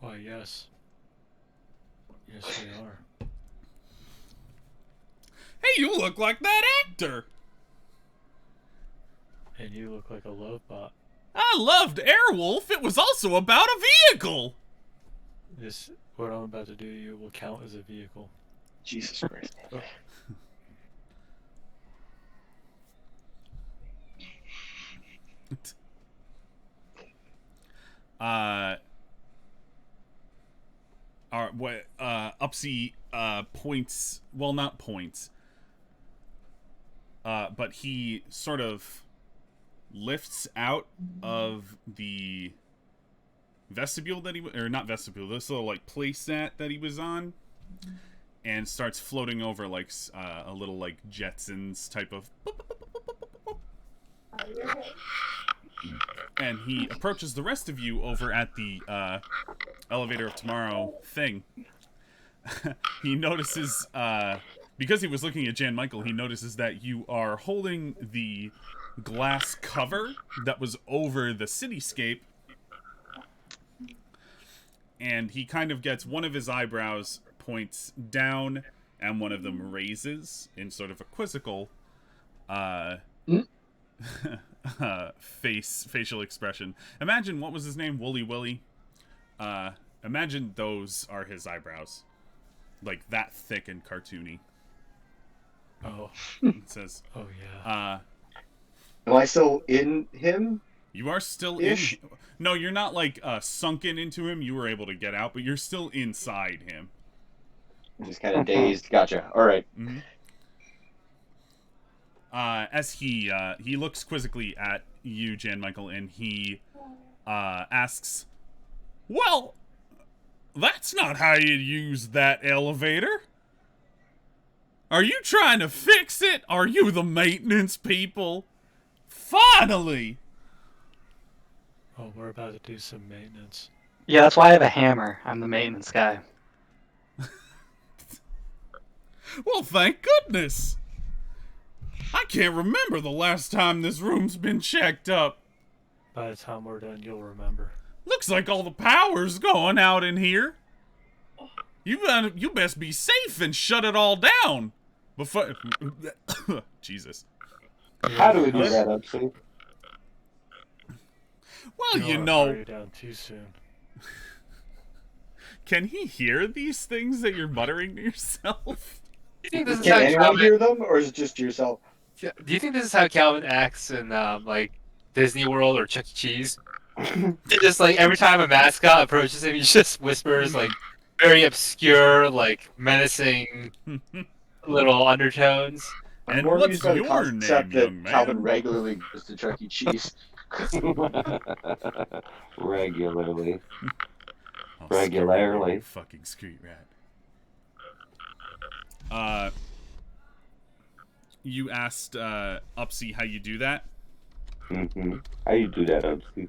Why, yes. Yes, we are. Hey, you look like that actor. And you look like a love bot. I loved Airwolf. It was also about a vehicle. What I'm about to do to you will count as a vehicle. Jesus Christ. Upsy points, well, not points, but he sort of lifts out of the vestibule that or not vestibule, this little like playset that he was on, and starts floating over like a little like Jetsons type of, and he approaches the rest of you over at the elevator of tomorrow thing. He notices, because he was looking at Jan Michael, he notices that you are holding the glass cover that was over the cityscape, and he kind of gets one of his eyebrows points down and one of them raises in sort of a quizzical facial expression. Imagine, what was his name? Wooly Willy. Imagine those are his eyebrows. Like that thick and cartoony. Oh. It says, Oh, yeah. Am I still in him? You are still Ish? in. No, you're not like sunken into him. You were able to get out, but you're still inside him. I'm just kind of dazed. Gotcha. All right. Mm-hmm. As he looks quizzically at you, Jan Michael, and he asks, "Well, that's not how you use that elevator. Are you trying to fix it? Are you the maintenance people? Finally!" Oh, we're about to do some maintenance. Yeah, that's why I have a hammer. I'm the maintenance guy. Well, thank goodness. I can't remember the last time this room's been checked up. By the time we're done, you'll remember. Looks like all the power's going out in here. You best be safe and shut it all down before. Jesus. How do we do that, Upsy? Well, you don't know. wanna hurry down too soon. Can he hear these things that you're muttering to yourself? Do you think this is Can how anyone Calvin? hear them, or is it just yourself? Do you think this is how Calvin acts in like Disney World or Chuck E. Cheese? Just like every time a mascot approaches him, he just whispers like very obscure, like menacing little undertones. I'm And more what's amused by the your concept name, that young man? Calvin regularly goes to Chuck E. Cheese. Regularly. I'll Regularly. screw you, fucking street rat. You asked Upsy how you do that? Mm-hmm. How you do that, Upsy?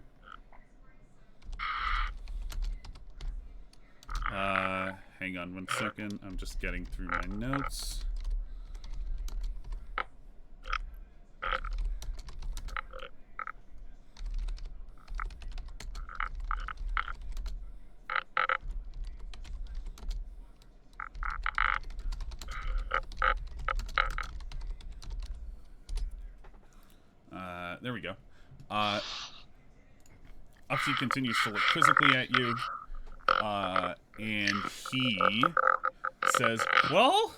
Hang on 1 second. I'm just getting through my notes. there we go. Upsy continues to look quizzically at you. And he says, well,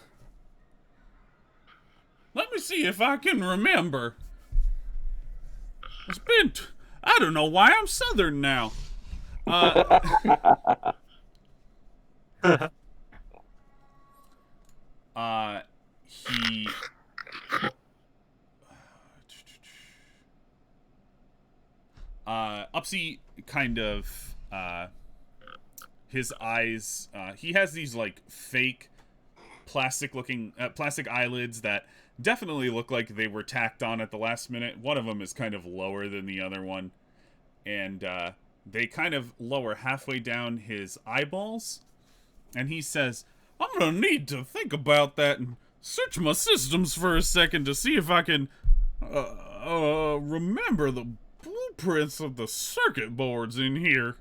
let me see if I can remember. It's been... I don't know why I'm Southern now. He... Upsy kind of... his eyes... he has these, like, fake plastic-looking... plastic eyelids that definitely look like they were tacked on at the last minute. One of them is kind of lower than the other one. And, they kind of lower halfway down his eyeballs. And he says, I'm gonna need to think about that and search my systems for a second to see if I can, remember the blueprints of the circuit boards in here.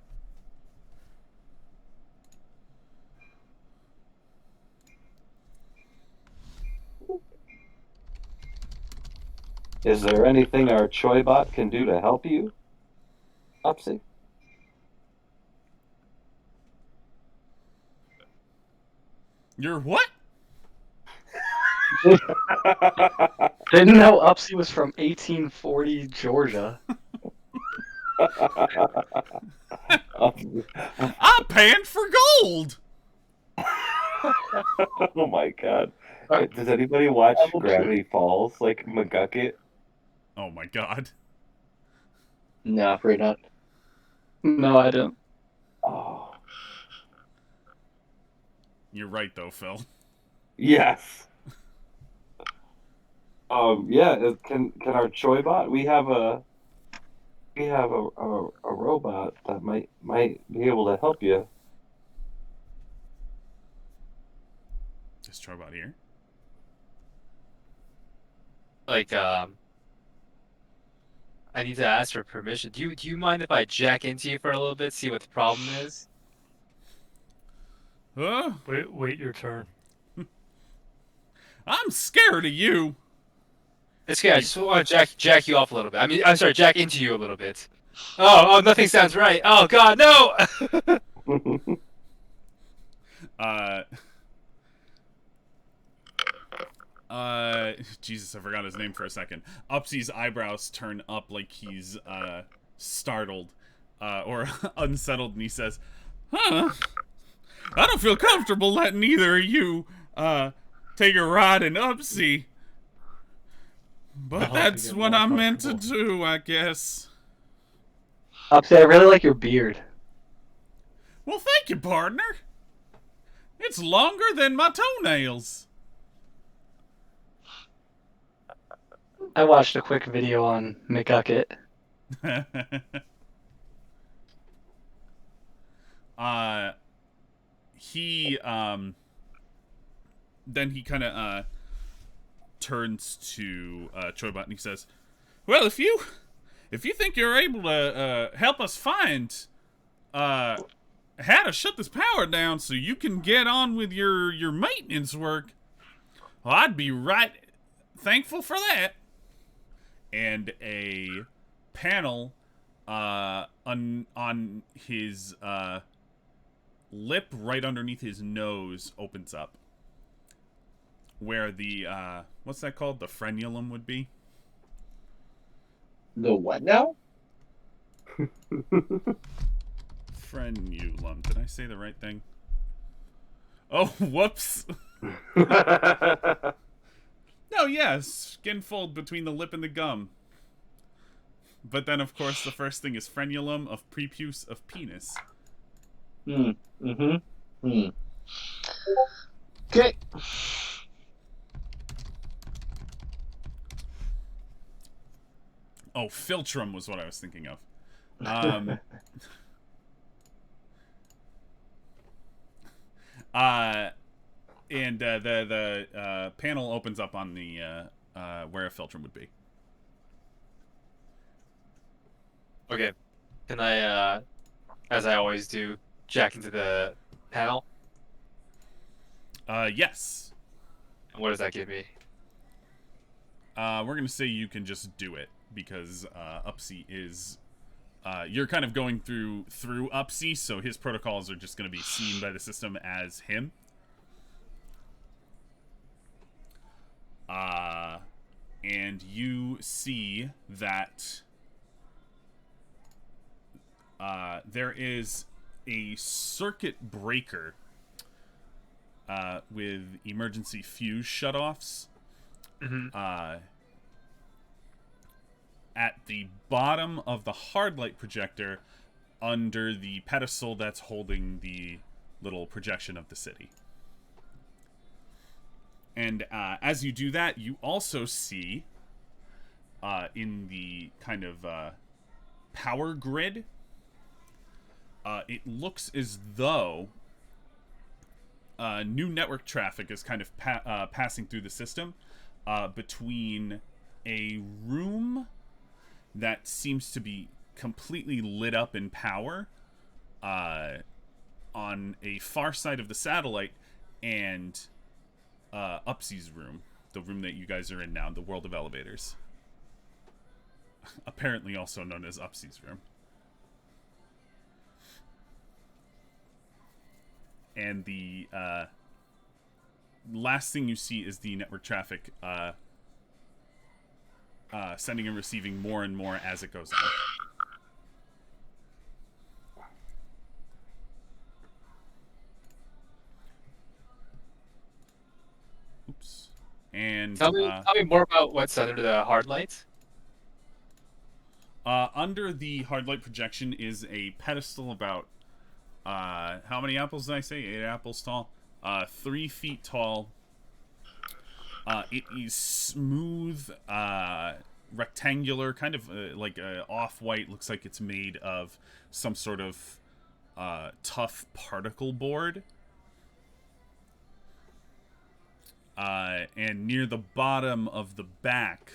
Is there anything our Choybot can do to help you, Upsy? You're what? Didn't know Upsy was from 1840 Georgia. I'm paying for gold! Oh my god. Does anybody watch Gravity Falls, like McGucket? Oh my god. No, afraid not. No, I didn't. Oh. You're right though, Phil. Yes. Yeah, can our Choybot, we have a robot that might be able to help you. Is Charbot here? Like, I need to ask for permission. Do you mind if I jack into you for a little bit, see what the problem is? Wait your turn. I'm scared of you. It's okay. I just want to jack you off a little bit. I mean, I'm sorry, jack into you a little bit. Oh, nothing sounds right. Oh God, no! Jesus, I forgot his name for a second. Upsy's eyebrows turn up like he's, startled, or unsettled, and he says, I don't feel comfortable letting either of you, take a ride in Upsy. But that's what I'm meant to do, I guess. Upsy, I really like your beard. Well, thank you, partner. It's longer than my toenails. I watched a quick video on McGucket. Then he kind of, turns to, Choybot and he says, well, if you think you're able to, help us find, how to shut this power down so you can get on with your maintenance work, well, I'd be right thankful for that. And a panel on his lip right underneath his nose opens up. Where the, what's that called? The frenulum would be? The what now? Frenulum. Did I say the right thing? Oh, whoops. No, yes. Skin fold between the lip and the gum. But then, of course, the first thing is frenulum of prepuce of penis. Okay. Oh, philtrum was what I was thinking of. And the panel opens up on the where a philtrum would be. Okay. Can I, as I always do, jack into the panel? Yes. And what does that give me? We're gonna say you can just do it. because Upsy is you're kind of going through Upsy, so his protocols are just going to be seen by the system as him. And you see that there is a circuit breaker with emergency fuse shutoffs at the bottom of the hard light projector under the pedestal that's holding the little projection of the city. And as you do that, you also see in the kind of power grid, it looks as though new network traffic is kind of passing through the system between a room that seems to be completely lit up in power on a far side of the satellite and Upsy's room, the room that you guys are in now, the world of elevators. Apparently also known as Upsy's room. And the last thing you see is the network traffic sending and receiving more and more as it goes on. Oops. And tell me more about what's under the hard lights. Under the hard light projection is a pedestal about how many apples did I say? 8 apples tall. 3 feet tall. It is smooth, rectangular, kind of like off-white. Looks like it's made of some sort of tough particle board. And near the bottom of the back,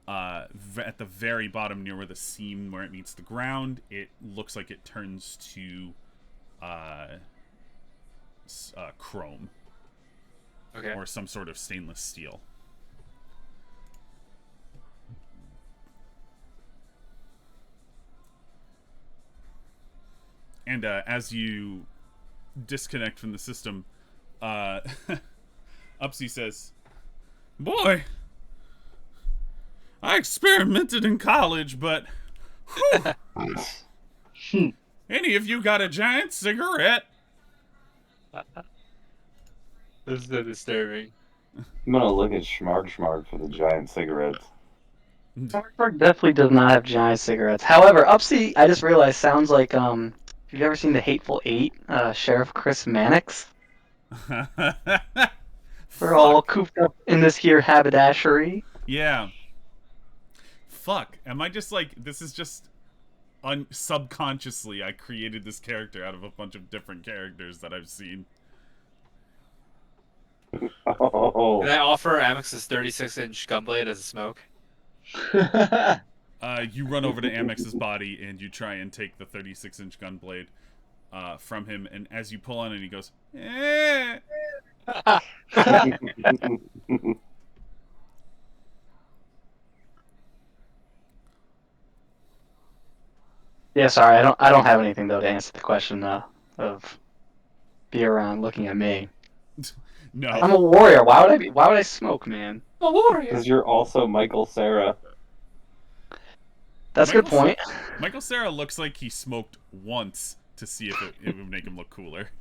at the very bottom, near where the seam where it meets the ground, it looks like it turns to chrome. Okay. Or some sort of stainless steel. And as you disconnect from the system, Upsy says, "Boy, I experimented in college, but any of you got a giant cigarette?" This is so disturbing. I'm gonna look at Schmarg for the giant cigarettes. Sparkburg definitely does not have giant cigarettes. However, Upsy, I just realized, sounds like if you've ever seen The Hateful Eight, Sheriff Chris Mannix. We're all cooped up in this here haberdashery. Yeah. Fuck. Am I just like, this is just subconsciously I created this character out of a bunch of different characters that I've seen. Oh. Can I offer Amex's 36-inch gunblade as a smoke? You run over to Amex's body and you try and take the 36-inch gunblade from him, and as you pull on it, he goes, "Eh." Yeah, sorry, I don't have anything though to answer the question of be around looking at me. No. I'm a warrior. Why would I smoke, man? A warrior. Because you're also Michael Cera. That's a good point. Michael Cera looks like he smoked once to see if it would make him look cooler.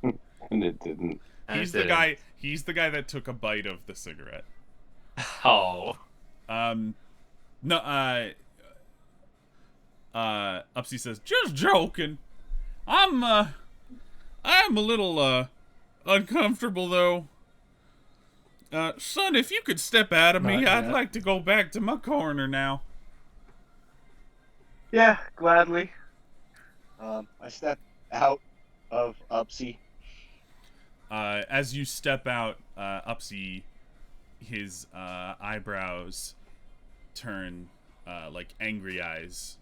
And it didn't. He's the guy that took a bite of the cigarette. Oh. No, Upsy says, "Just joking. I'm a little uncomfortable though. Son, if you could step out of me, Not I'd yet. like to go back to my corner now." Yeah, gladly. I step out of Upsy. As you step out, Upsy, his eyebrows turn like angry eyes,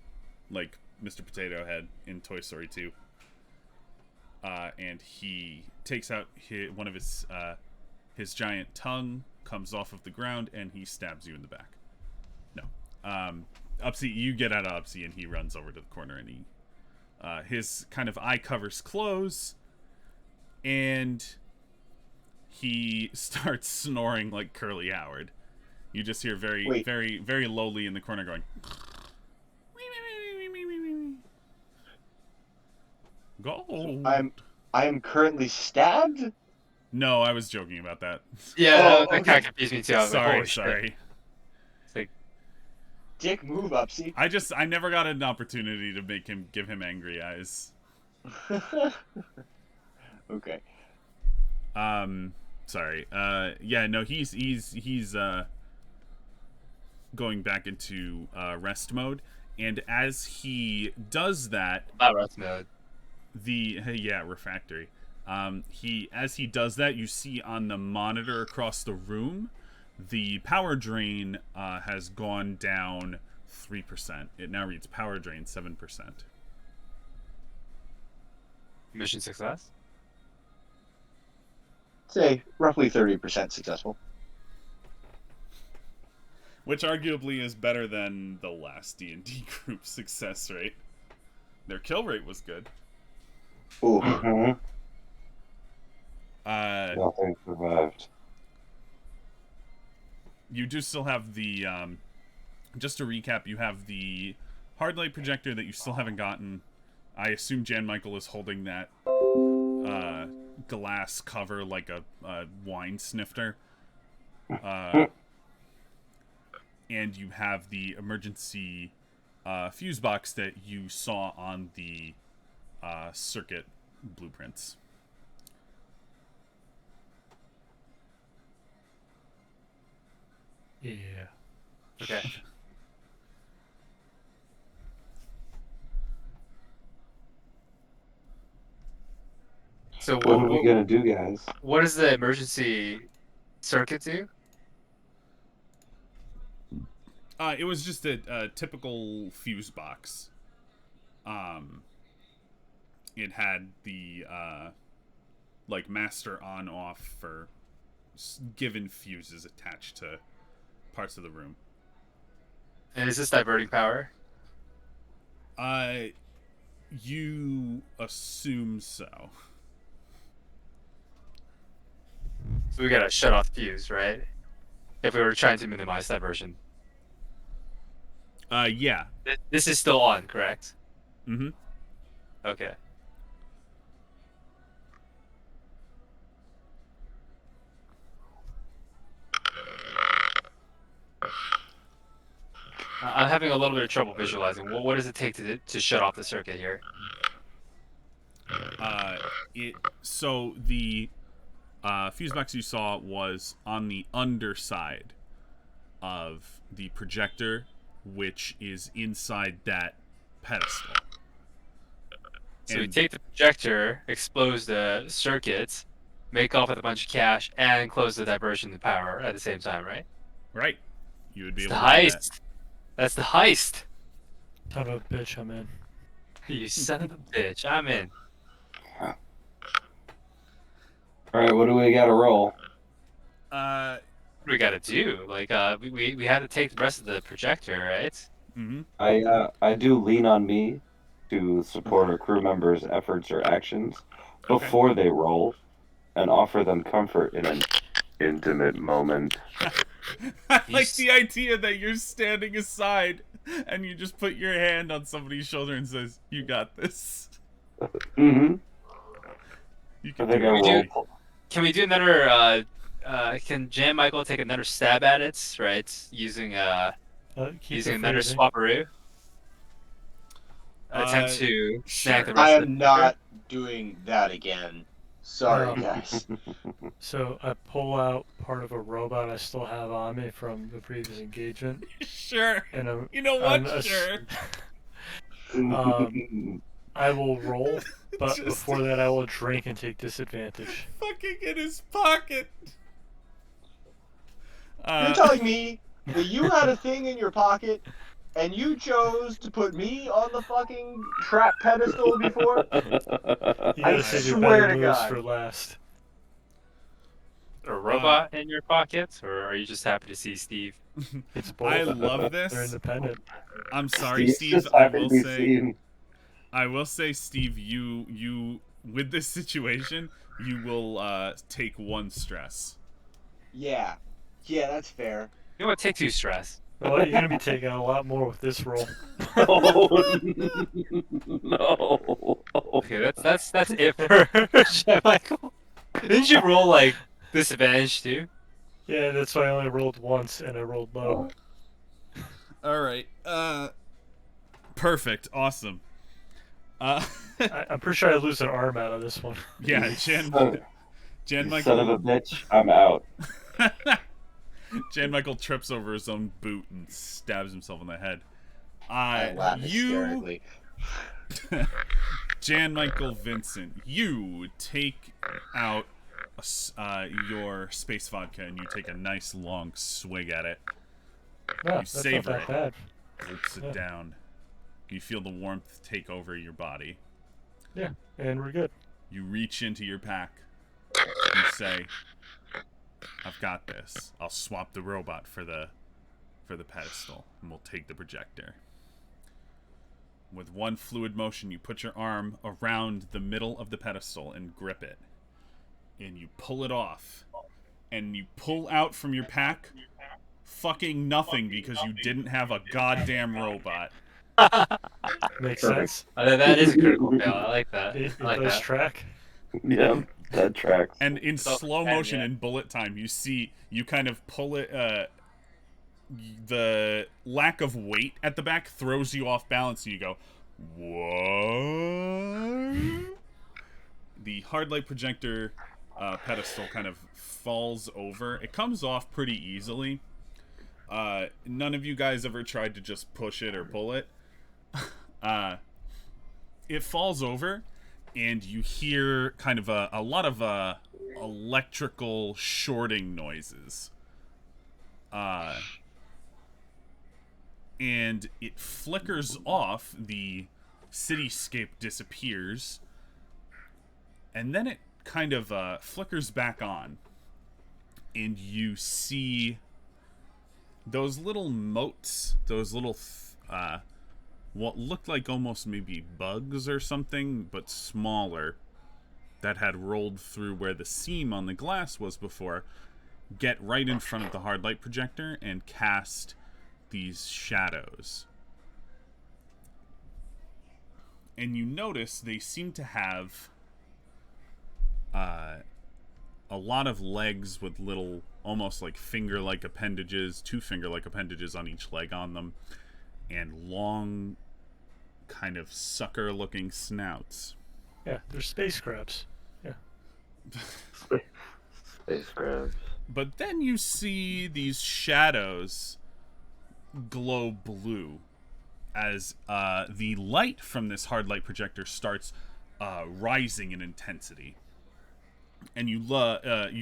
like Mr. Potato Head in Toy Story 2. And he takes out one of his giant tongue, comes off of the ground, and he stabs you in the back. Upsy, you get out of Upsy, and he runs over to the corner, and he, his kind of eye covers close, and he starts snoring like Curly Howard. You just hear Wait. very lowly in the corner going. Go. I am currently stabbed. No, I was joking about that. Yeah, Oh, that okay. kind of confused me too. I was like, Sorry, holy shit. sorry. It's like, Dick move, Upsy. I never got an opportunity to give him angry eyes. Okay. Sorry. Yeah, no, he's going back into rest mode, and as he does that, not rest mode. refractory. As he does that, you see on the monitor across the room, the power drain has gone down 3%. It now reads power drain 7%. Mission success. Say roughly 30% successful. Which arguably is better than the last D&D group success rate. Their kill rate was good. Ooh. Mm-hmm. Uh, Nothing survived. you do still have the just to recap, you have the hard light projector that you still haven't gotten. I assume Jan Michael is holding that glass cover like a wine snifter. And you have the emergency fuse box that you saw on the circuit blueprints. Yeah. Okay. So What are we gonna do, guys? what does the emergency circuit do? It was just a typical fuse box. It had the like master on off for given fuses attached to parts of the room. And is this diverting power? You assume so. So we gotta shut off the fuse, right? If we were trying to minimize diversion. Yeah. This is still on, correct? Mm-hmm. Okay. I'm having a little bit of trouble visualizing. What does it take to shut off the circuit here? So the fuse box you saw was on the underside of the projector, which is inside that pedestal. So we take the projector, expose the circuit, make off with a bunch of cash, and close the diversion to power at the same time, right? Right. You would be It's able the to do that. heist. That's the heist. Son of a bitch, I'm in. You son of a bitch. I'm in. All right, what do we got to roll? What do we gotta do? Like, we had to take the rest of the projector, right? Mm-hmm. I do lean on me to support a crew member's efforts or actions before they roll, and offer them comfort in an intimate moment. I like the idea that you're standing aside and you just put your hand on somebody's shoulder and says, "You got this." Mm-hmm. You I can think do I it. roll. Can we do another? Can Jan Michael take another stab at it? Right, using Keep using it another freezing. swapperoo. Attempt to snag the sure. rest I of the am projector? not doing that again. Sorry, No. guys. So I pull out part of a robot I still have on me from the previous engagement, Sure. and I'm, You know I'm what? Sure. I will roll, but Just before that I will drink and take disadvantage. fucking in his pocket. You're telling me that you had a thing in your pocket and you chose to put me on the fucking trap pedestal before? You I gotta save your swear better to moves God. for last. A robot in your pocket, or are you just happy to see Steve? It's both. I love They're this. independent. I'm sorry, Steve's Steve. just happy to be seen. I will say, Steve, you with this situation, you will take 1 stress. Yeah. Yeah, that's fair. You know what? Take 2 stress. Well, you're gonna be taking a lot more with this roll. Oh no! Okay, that's it for Michael. Didn't you roll like disadvantage too? Yeah, that's why I only rolled once and I rolled low. All right. Perfect. Awesome. I'm pretty sure I lose an arm out of this one. Yeah, Son Michael. of a bitch! I'm out. Jan Michael trips over his own boot and stabs himself in the head. I laugh hysterically. Jan Michael Vincent, you take out your space vodka and you take a nice long swig at it. No, You that's not savor that it. bad. Gulps it down. You feel the warmth take over your body. Yeah, and we're good. You reach into your pack. You say, "I've got this. I'll swap the robot for the pedestal, and we'll take the projector." With one fluid motion, you put your arm around the middle of the pedestal and grip it. And you pull it off. And you pull out from your pack fucking nothing because you didn't have a goddamn robot. Makes Perfect. sense. That is a critical fail. I like that. It I like does that. track. Yeah, that tracks. And in slow motion, yeah. in bullet time, you kind of pull it. The lack of weight at the back throws you off balance, and you go, "What?" The hard light projector pedestal kind of falls over. It comes off pretty easily. None of you guys ever tried to just push it or pull it. It falls over, and you hear kind of a lot of electrical shorting noises. And it flickers off, the cityscape disappears, and then it kind of flickers back on, and you see those little motes, those little what looked like almost maybe bugs or something, but smaller, that had rolled through where the seam on the glass was before, get right in front of the hard light projector and cast these shadows. And you notice they seem to have a lot of legs with little, almost like finger-like appendages, 2 finger-like appendages on each leg on them, and long, kind of sucker-looking snouts. Yeah, they're space crabs. Yeah. Space crabs. But then you see these shadows glow blue as the light from this hard light projector starts rising in intensity. And you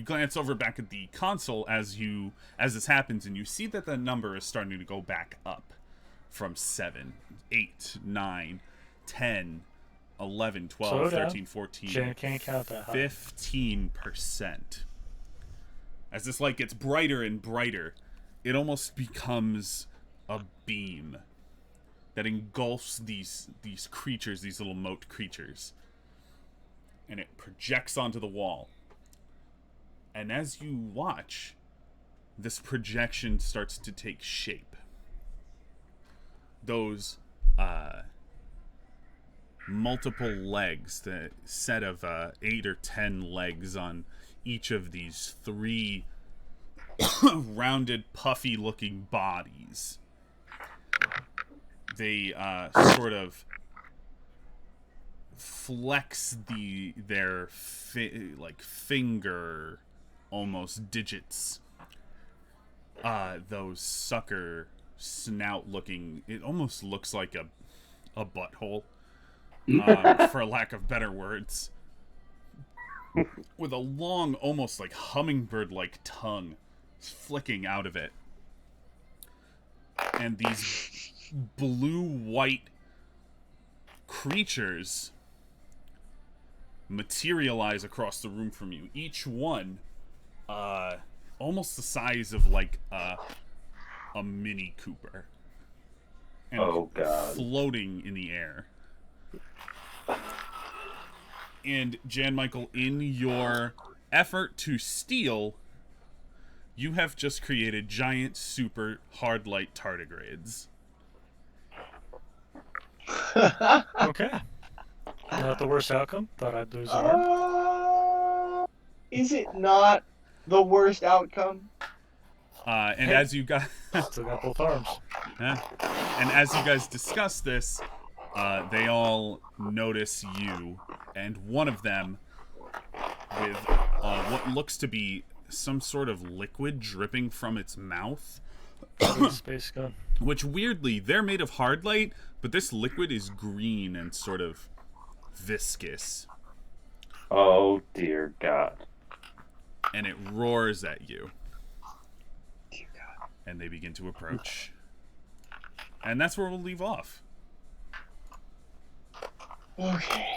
glance over back at the console as this happens, and you see that the number is starting to go back up from 7, 8, 9, 10, 11, 12, Slow down. 13, 14, Jan can't count that high. 15%. As this light gets brighter and brighter, it almost becomes a beam that engulfs these creatures, these little mote creatures. And it projects onto the wall. And as you watch, this projection starts to take shape. Those multiple legs, the set of 8 or 10 legs on each of these 3 rounded, puffy-looking bodies. They sort of flex their finger, almost digits. Those sucker snout-looking. It almost looks like a butthole, for lack of better words, with a long, almost like hummingbird-like tongue flicking out of it. And these blue-white creatures materialize across the room from you. Each one, almost the size of like a a Mini Cooper. And Oh, God. floating in the air. And Jan Michael, in your effort to steal, you have just created giant super hard light tardigrades. Okay. Not the worst outcome. Thought I'd lose an arm. Is it not the worst outcome? And Hey. as you guys, Still got both arms. and as you guys discuss this, they all notice you, and one of them, with what looks to be some sort of liquid dripping from its mouth, Space gun. which weirdly, they're made of hard light, but this liquid is green and sort of viscous, Oh, dear God. and it roars at you. And they begin to approach. And that's where we'll leave off. Okay.